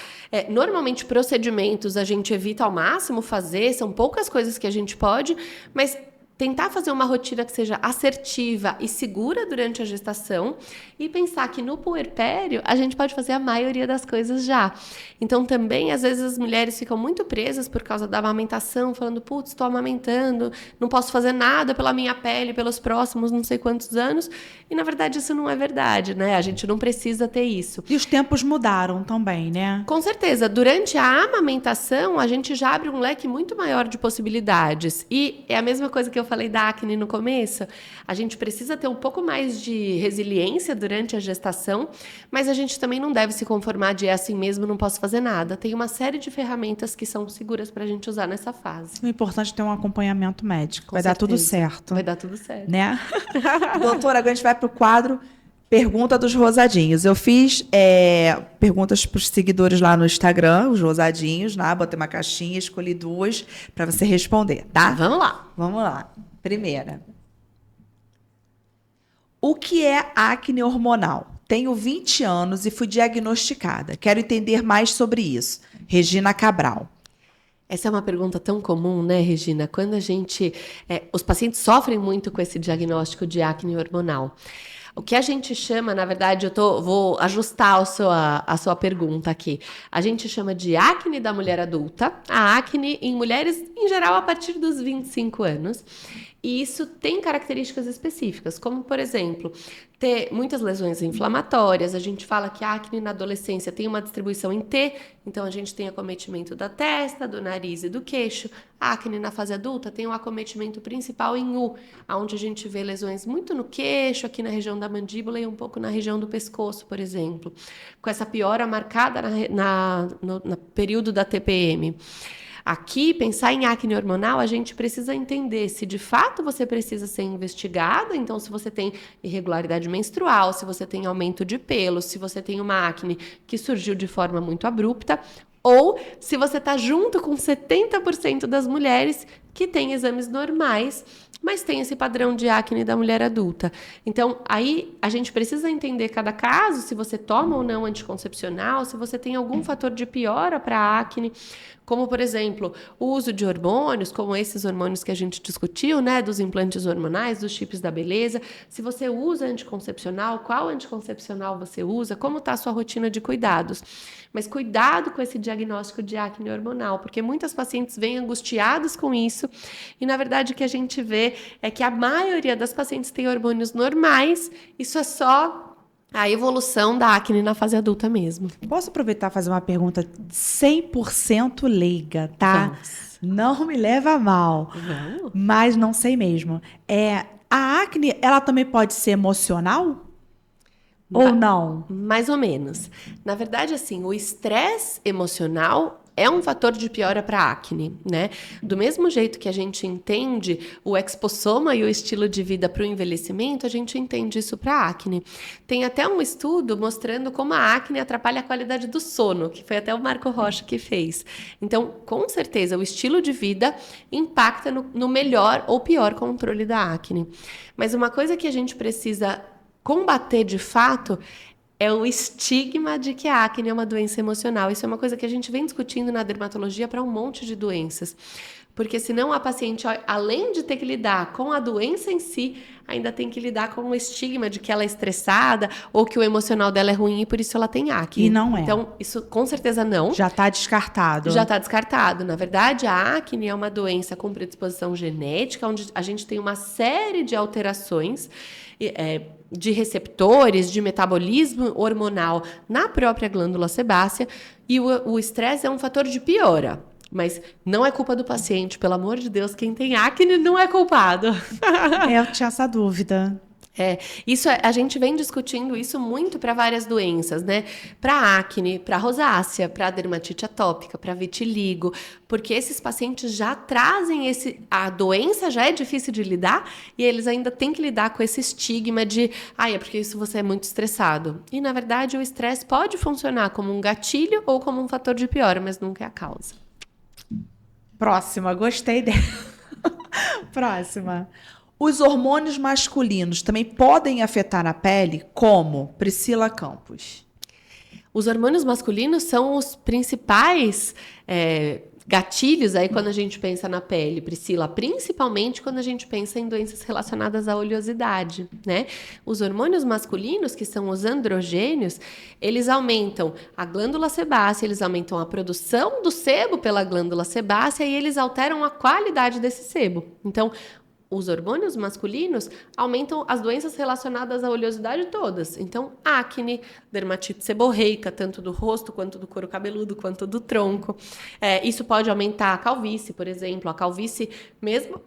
Normalmente, procedimentos a gente evita ao máximo fazer. São poucas coisas que a gente pode, mas tentar fazer uma rotina que seja assertiva e segura durante a gestação e pensar que no puerpério a gente pode fazer a maioria das coisas já. Então também, às vezes, as mulheres ficam muito presas por causa da amamentação, falando, putz, estou amamentando, não posso fazer nada pela minha pele pelos próximos não sei quantos anos. E, na verdade, isso não é verdade, né? A gente não precisa ter isso. E os tempos mudaram também, né? Com certeza. Durante a amamentação, a gente já abre um leque muito maior de possibilidades. E é a mesma coisa que eu falei da acne no começo. A gente precisa ter um pouco mais de resiliência durante a gestação, mas a gente também não deve se conformar de é assim mesmo, não posso fazer nada. Tem uma série de ferramentas que são seguras para a gente usar nessa fase. O importante é ter um acompanhamento médico. Com Vai dar tudo certeza. certo. Vai dar tudo certo. Né? Doutora, agora a gente vai para o quadro Pergunta dos Rosadinhos. Eu fiz perguntas para os seguidores lá no Instagram, os Rosadinhos, né? Botei uma caixinha, escolhi 2 para você responder, tá? Vamos lá. Vamos lá. Primeira. O que é acne hormonal? Tenho 20 anos e fui diagnosticada. Quero entender mais sobre isso. Regina Cabral. Essa é uma pergunta tão comum, né, Regina? Quando a gente... os pacientes sofrem muito com esse diagnóstico de acne hormonal. O que a gente chama, na verdade, vou ajustar a sua pergunta aqui. A gente chama de acne da mulher adulta, a acne em mulheres, em geral, a partir dos 25 anos. E isso tem características específicas, como, por exemplo, ter muitas lesões inflamatórias. A gente fala que a acne na adolescência tem uma distribuição em T, então a gente tem acometimento da testa, do nariz e do queixo. A acne na fase adulta tem um acometimento principal em U, onde a gente vê lesões muito no queixo, aqui na região da mandíbula e um pouco na região do pescoço, por exemplo, com essa piora marcada no período da TPM. Aqui, pensar em acne hormonal, a gente precisa entender se de fato você precisa ser investigada, então se você tem irregularidade menstrual, se você tem aumento de pelo, se você tem uma acne que surgiu de forma muito abrupta, ou se você está junto com 70% das mulheres que têm exames normais, mas tem esse padrão de acne da mulher adulta. Então, aí a gente precisa entender cada caso, se você toma ou não anticoncepcional, se você tem algum fator de piora para a acne, como, por exemplo, o uso de hormônios, como esses hormônios que a gente discutiu, né, dos implantes hormonais, dos chips da beleza. Se você usa anticoncepcional, qual anticoncepcional você usa, como está a sua rotina de cuidados. Mas cuidado com esse diagnóstico de acne hormonal, porque muitas pacientes vêm angustiadas com isso, e na verdade o que a gente vê é que a maioria das pacientes tem hormônios normais, isso é só a evolução da acne na fase adulta mesmo. Posso aproveitar e fazer uma pergunta 100% leiga, tá? Vamos. Não me leva a mal, Vamos. mas não sei mesmo. A acne, ela também pode ser emocional? Ou não? Mais ou menos. Na verdade, assim, o estresse emocional é um fator de piora para acne, né? Do mesmo jeito que a gente entende o expossoma e o estilo de vida para o envelhecimento, a gente entende isso para acne. Tem até um estudo mostrando como a acne atrapalha a qualidade do sono, que foi até o Marco Rocha que fez. Então, com certeza, o estilo de vida impacta no melhor ou pior controle da acne. Mas uma coisa que a gente precisa combater de fato é o estigma de que a acne é uma doença emocional. Isso é uma coisa que a gente vem discutindo na dermatologia para um monte de doenças. Porque senão a paciente, além de ter que lidar com a doença em si, ainda tem que lidar com o estigma de que ela é estressada ou que o emocional dela é ruim e por isso ela tem acne. E não é. Então, isso com certeza não. Já está descartado. Já está descartado. Na verdade, a acne é uma doença com predisposição genética, onde a gente tem uma série de alterações de receptores, de metabolismo hormonal na própria glândula sebácea, e o estresse é um fator de piora. Mas não é culpa do paciente, pelo amor de Deus, quem tem acne não é culpado. Eu tinha essa dúvida. Isso a gente vem discutindo isso muito para várias doenças, né? Para acne, para rosácea, para dermatite atópica, para vitiligo, porque esses pacientes já trazem a doença já é difícil de lidar e eles ainda têm que lidar com esse estigma de, é porque isso você é muito estressado. E na verdade o estresse pode funcionar como um gatilho ou como um fator de piora, mas nunca é a causa. Próxima, gostei dela. Próxima. Os hormônios masculinos também podem afetar a pele, como? Priscila Campos. Os hormônios masculinos são os principais gatilhos aí quando a gente pensa na pele, Priscila, principalmente quando a gente pensa em doenças relacionadas à oleosidade, né? Os hormônios masculinos, que são os androgênios, eles aumentam a glândula sebácea, eles aumentam a produção do sebo pela glândula sebácea e eles alteram a qualidade desse sebo. Então, os hormônios masculinos aumentam as doenças relacionadas à oleosidade todas. Então, acne, dermatite seborreica, tanto do rosto, quanto do couro cabeludo, quanto do tronco. Isso pode aumentar a calvície, por exemplo. A calvície, mesmo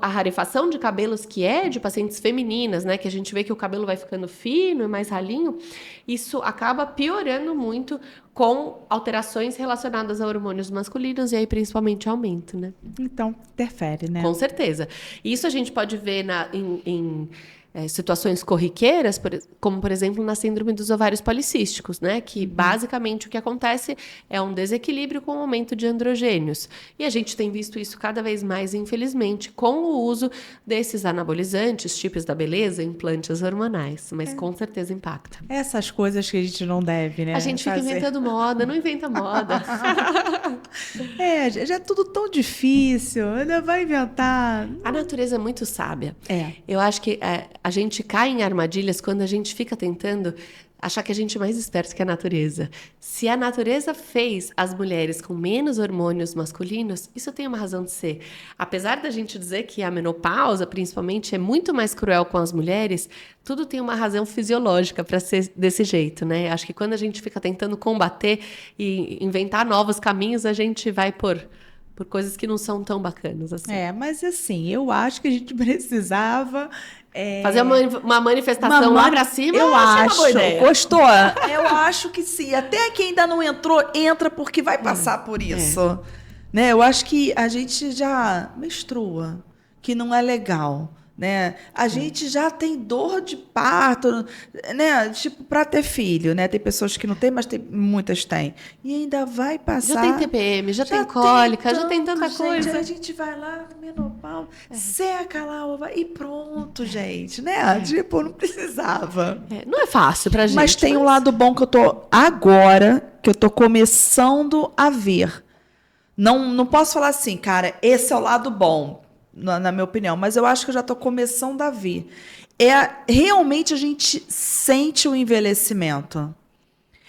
a rarefação de cabelos que é de pacientes femininas, né? Que a gente vê que o cabelo vai ficando fino e mais ralinho. Isso acaba piorando muito com alterações relacionadas a hormônios masculinos e aí principalmente aumento, né? Então, interfere, né? Com certeza. Isso a gente pode ver em situações corriqueiras, como, por exemplo, na síndrome dos ovários policísticos, né? Que, basicamente, o que acontece é um desequilíbrio com o aumento de androgênios. E a gente tem visto isso cada vez mais, infelizmente, com o uso desses anabolizantes, chips da beleza, implantes hormonais. Mas, com certeza, impacta. Essas coisas que a gente não deve, né? A gente fica fazer. inventando moda, não inventa moda. Já é tudo tão difícil, ainda vai inventar. A natureza é muito sábia. É. Eu acho que a gente cai em armadilhas quando a gente fica tentando achar que a gente é mais esperto que a natureza. Se a natureza fez as mulheres com menos hormônios masculinos, isso tem uma razão de ser. Apesar da gente dizer que a menopausa, principalmente, é muito mais cruel com as mulheres, tudo tem uma razão fisiológica para ser desse jeito, né? Acho que quando a gente fica tentando combater e inventar novos caminhos, a gente vai por coisas que não são tão bacanas assim. Mas assim, eu acho que a gente precisava... Fazer uma manifestação lá pra cima, eu achei acho. uma boa ideia. Gostou? Eu acho que sim. Até quem ainda não entrou, entra porque vai passar por isso. Né? Eu acho que a gente já menstrua, que não é legal. Né? A gente já tem dor de parto, né? Tipo, para ter filho, né? Tem pessoas que não têm, mas muitas têm. E ainda vai passar. Já tem TPM, já tem cólica, já tem tanta gente, coisa. A gente vai lá no menopausa, seca lá e pronto, gente, né? Tipo, não precisava. Não é fácil pra gente. Mas tem um lado bom que eu tô começando a ver. Não posso falar assim, cara, esse é o lado bom. Na minha opinião, mas eu acho que eu já estou começando a ver. Realmente a gente sente o envelhecimento.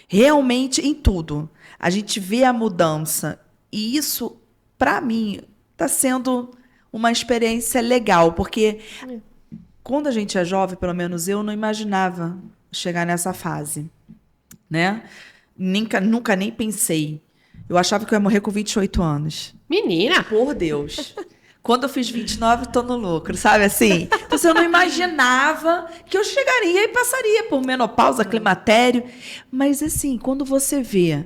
Realmente em tudo. A gente vê a mudança. E isso, para mim, está sendo uma experiência legal, porque quando a gente é jovem, pelo menos eu, não imaginava chegar nessa fase. Né? Nunca nem pensei. Eu achava que eu ia morrer com 28 anos. Menina! Por Deus. Quando eu fiz 29, estou no lucro, sabe assim? Então, eu não imaginava que eu chegaria e passaria por menopausa, climatério. Mas, assim, quando você vê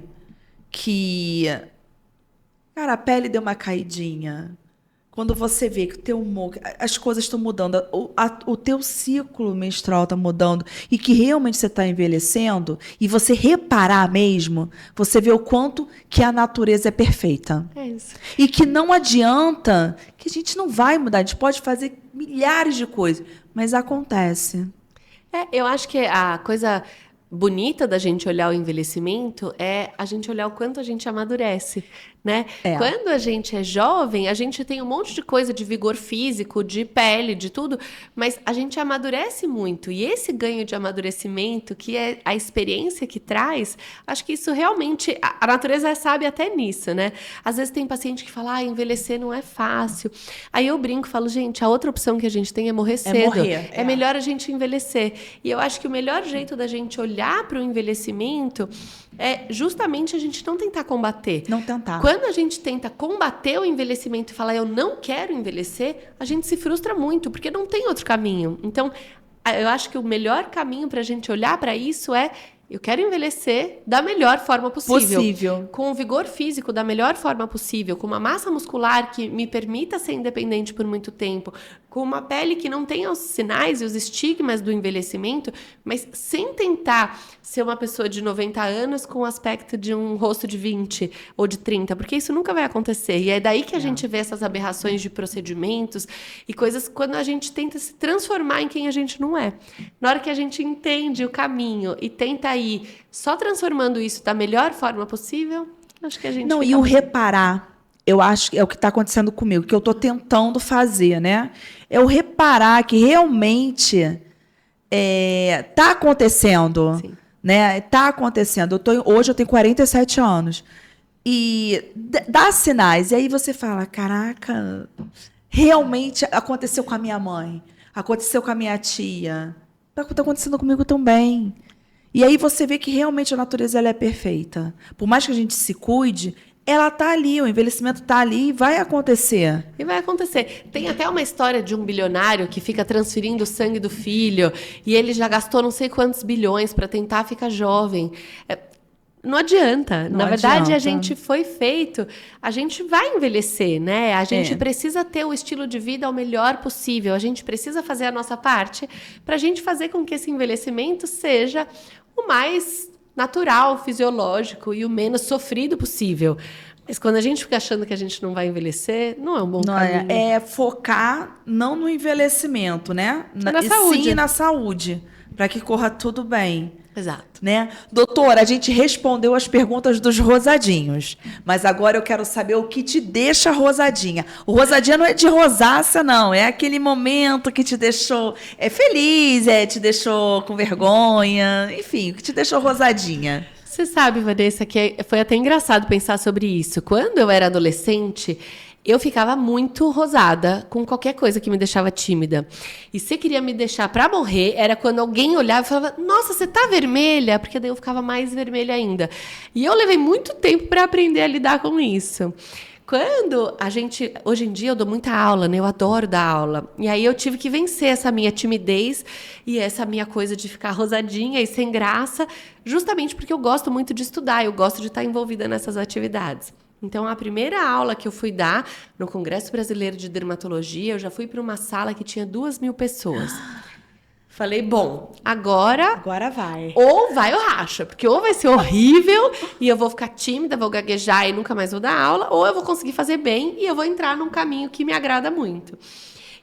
que, cara, a pele deu uma caidinha, quando você vê que o teu humor, as coisas estão mudando, o teu ciclo menstrual está mudando e que realmente você está envelhecendo, e você reparar mesmo, você vê o quanto que a natureza é perfeita. É isso. E que não adianta, que a gente não vai mudar, a gente pode fazer milhares de coisas, mas acontece. Eu acho que a coisa bonita da gente olhar o envelhecimento é a gente olhar o quanto a gente amadurece, né? Quando a gente é jovem, a gente tem um monte de coisa de vigor físico, de pele, de tudo, mas a gente amadurece muito. E esse ganho de amadurecimento, que é a experiência que traz, acho que isso realmente... A natureza é sábia até nisso, né? Às vezes tem paciente que fala, envelhecer não é fácil. Aí eu brinco, falo, gente, a outra opção que a gente tem é morrer cedo. É melhor a gente envelhecer. E eu acho que o melhor jeito da gente olhar para o envelhecimento é justamente a gente não tentar combater. Não tentar. Quando a gente tenta combater o envelhecimento e falar eu não quero envelhecer, a gente se frustra muito, porque não tem outro caminho. Então, eu acho que o melhor caminho para a gente olhar para isso é eu quero envelhecer da melhor forma possível. Com o vigor físico da melhor forma possível, com uma massa muscular que me permita ser independente por muito tempo, com uma pele que não tenha os sinais e os estigmas do envelhecimento, mas sem tentar ser uma pessoa de 90 anos com o aspecto de um rosto de 20 ou de 30, porque isso nunca vai acontecer. E é daí que a gente vê essas aberrações de procedimentos e coisas quando a gente tenta se transformar em quem a gente não é. Na hora que a gente entende o caminho e tenta ir só transformando isso da melhor forma possível, acho que a gente... Não, e o reparar. eu acho que é o que está acontecendo comigo, que eu estou tentando fazer, né? É o reparar que realmente está acontecendo, Sim. né? Está acontecendo. Hoje eu tenho 47 anos. E dá sinais. E aí você fala, caraca, realmente aconteceu com a minha mãe, aconteceu com a minha tia, está acontecendo comigo também. E aí você vê que realmente a natureza ela é perfeita. Por mais que a gente se cuide, ela está ali, o envelhecimento está ali e vai acontecer. E vai acontecer. Tem até uma história de um bilionário que fica transferindo o sangue do filho e ele já gastou não sei quantos bilhões para tentar ficar jovem. Não adianta. Na verdade, a gente foi feito, a gente vai envelhecer, né? A gente precisa ter o estilo de vida o melhor possível. A gente precisa fazer a nossa parte para a gente fazer com que esse envelhecimento seja o mais natural, fisiológico e o menos sofrido possível. Mas quando a gente fica achando que a gente não vai envelhecer, não é um bom caminho. É focar não no envelhecimento, né? Na saúde. Sim na saúde, para que corra tudo bem. Exato. Né? Doutora, a gente respondeu as perguntas dos rosadinhos, mas agora eu quero saber o que te deixa rosadinha. O rosadinha não é de rosácea, não. É aquele momento que te deixou feliz, te deixou com vergonha, enfim, o que te deixou rosadinha. Você sabe, Vanessa, que foi até engraçado pensar sobre isso. Quando eu era adolescente, eu ficava muito rosada com qualquer coisa que me deixava tímida. E se queria me deixar para morrer, era quando alguém olhava e falava, nossa, você tá vermelha? Porque daí eu ficava mais vermelha ainda. E eu levei muito tempo para aprender a lidar com isso. Quando hoje em dia eu dou muita aula, né? Eu adoro dar aula. E aí eu tive que vencer essa minha timidez e essa minha coisa de ficar rosadinha e sem graça, justamente porque eu gosto muito de estudar, eu gosto de estar envolvida nessas atividades. Então, a primeira aula que eu fui dar no Congresso Brasileiro de Dermatologia, eu já fui para uma sala que tinha 2.000 pessoas. Falei, bom, agora vai. ou vai ou racha, porque ou vai ser horrível e eu vou ficar tímida, vou gaguejar e nunca mais vou dar aula, ou eu vou conseguir fazer bem e eu vou entrar num caminho que me agrada muito.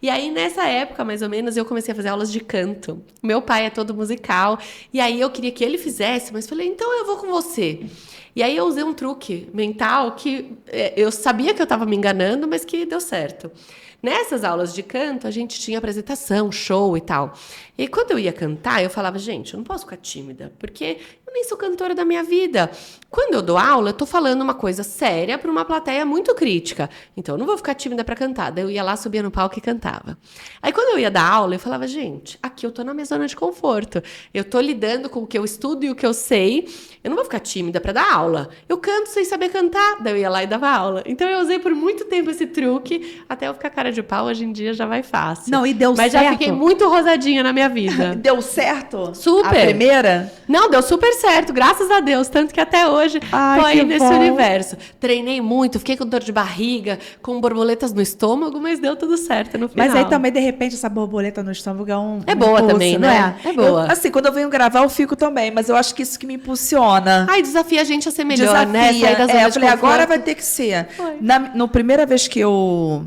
E aí, nessa época, mais ou menos, eu comecei a fazer aulas de canto. Meu pai é todo musical, e aí eu queria que ele fizesse, mas falei, então eu vou com você. E aí eu usei um truque mental que eu sabia que eu estava me enganando, mas que deu certo. Nessas aulas de canto, a gente tinha apresentação, show e tal. E quando eu ia cantar, eu falava, gente, eu não posso ficar tímida, porque eu nem sou cantora da minha vida. Quando eu dou aula, eu tô falando uma coisa séria para uma plateia muito crítica. Então, eu não vou ficar tímida para cantar. Daí eu ia lá, subia no palco e cantava. Aí, quando eu ia dar aula, eu falava, gente, aqui eu tô na minha zona de conforto. Eu tô lidando com o que eu estudo e o que eu sei. Eu não vou ficar tímida para dar aula. Eu canto sem saber cantar. Daí eu ia lá e dava aula. Então, eu usei por muito tempo esse truque, até eu ficar cara de pau. Hoje em dia já vai fácil. Não, e deu Mas certo. já fiquei muito rosadinha na minha vida. Deu certo? Super. A primeira? Não, deu super certo, graças a Deus. Tanto que até hoje tô aí nesse universo. Treinei muito, fiquei com dor de barriga, com borboletas no estômago, mas deu tudo certo no final. Mas aí também, de repente, essa borboleta no estômago é boa impulso, também, né? É boa. Assim, quando eu venho gravar, eu fico também, mas eu acho que isso que me impulsiona. Ai, desafia a gente a ser melhor, né? Sair da zona eu de falei, conforto. agora vai ter que ser. No primeira vez que o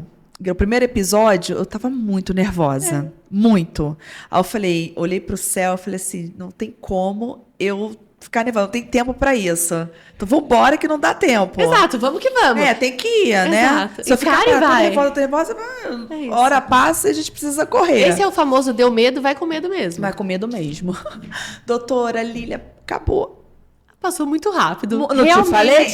primeiro episódio, eu tava muito nervosa. Muito. Aí eu falei, olhei pro céu, eu falei assim, não tem como eu ficar nervosa, não tem tempo pra isso. Então vambora que não dá tempo. Exato, vamos que vamos. Tem que ir, né? Exato. Se eu ficar nervosa, isso. hora passa e a gente precisa correr. Esse é o famoso deu medo, vai com medo mesmo. Vai com medo mesmo. Doutora Lília, acabou. Passou muito rápido. Não realmente. te falei?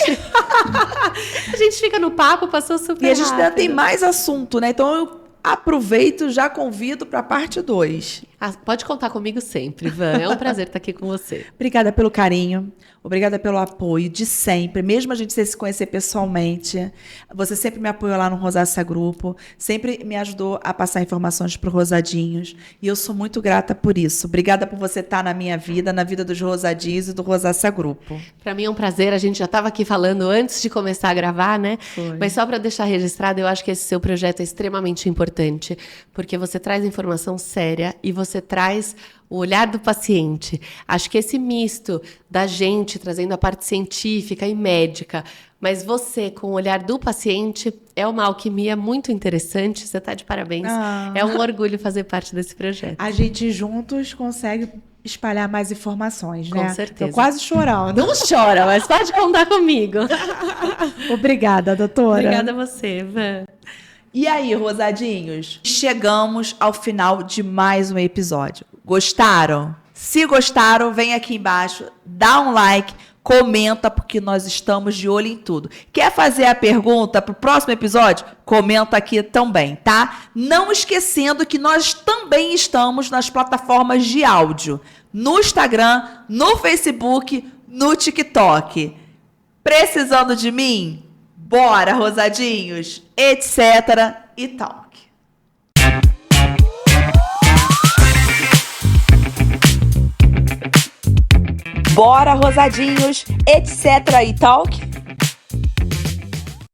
A gente fica no papo, passou super rápido. E a gente ainda tem mais assunto, né? Então eu aproveito, já convido para a parte 2. Pode contar comigo sempre, Van. É um prazer estar aqui com você. Obrigada pelo carinho, obrigada pelo apoio de sempre, mesmo a gente sem se conhecer pessoalmente. Você sempre me apoiou lá no Rosácea Grupo, sempre me ajudou a passar informações para os Rosadinhos, e eu sou muito grata por isso. Obrigada por você estar na minha vida, na vida dos Rosadinhos e do Rosácea Grupo. Para mim é um prazer, a gente já estava aqui falando antes de começar a gravar, né? Foi. Mas só para deixar registrado, eu acho que esse seu projeto é extremamente importante, porque você traz informação séria e você traz o olhar do paciente. Acho que esse misto da gente trazendo a parte científica e médica, mas você com o olhar do paciente é uma alquimia muito interessante. Você está de parabéns. É um orgulho fazer parte desse projeto. A gente juntos consegue espalhar mais informações, né? Com certeza. Tô quase chorando. Não chora, mas pode contar comigo. Obrigada, doutora. Obrigada a você, Van. E aí, rosadinhos? Chegamos ao final de mais um episódio. Gostaram? Se gostaram, vem aqui embaixo, dá um like, comenta, porque nós estamos de olho em tudo. Quer fazer a pergunta pro próximo episódio? Comenta aqui também, tá? Não esquecendo que nós também estamos nas plataformas de áudio. No Instagram, no Facebook, no TikTok. Precisando de mim? Bora, rosadinhos, etc. e talk. Bora, rosadinhos, etc. e talk?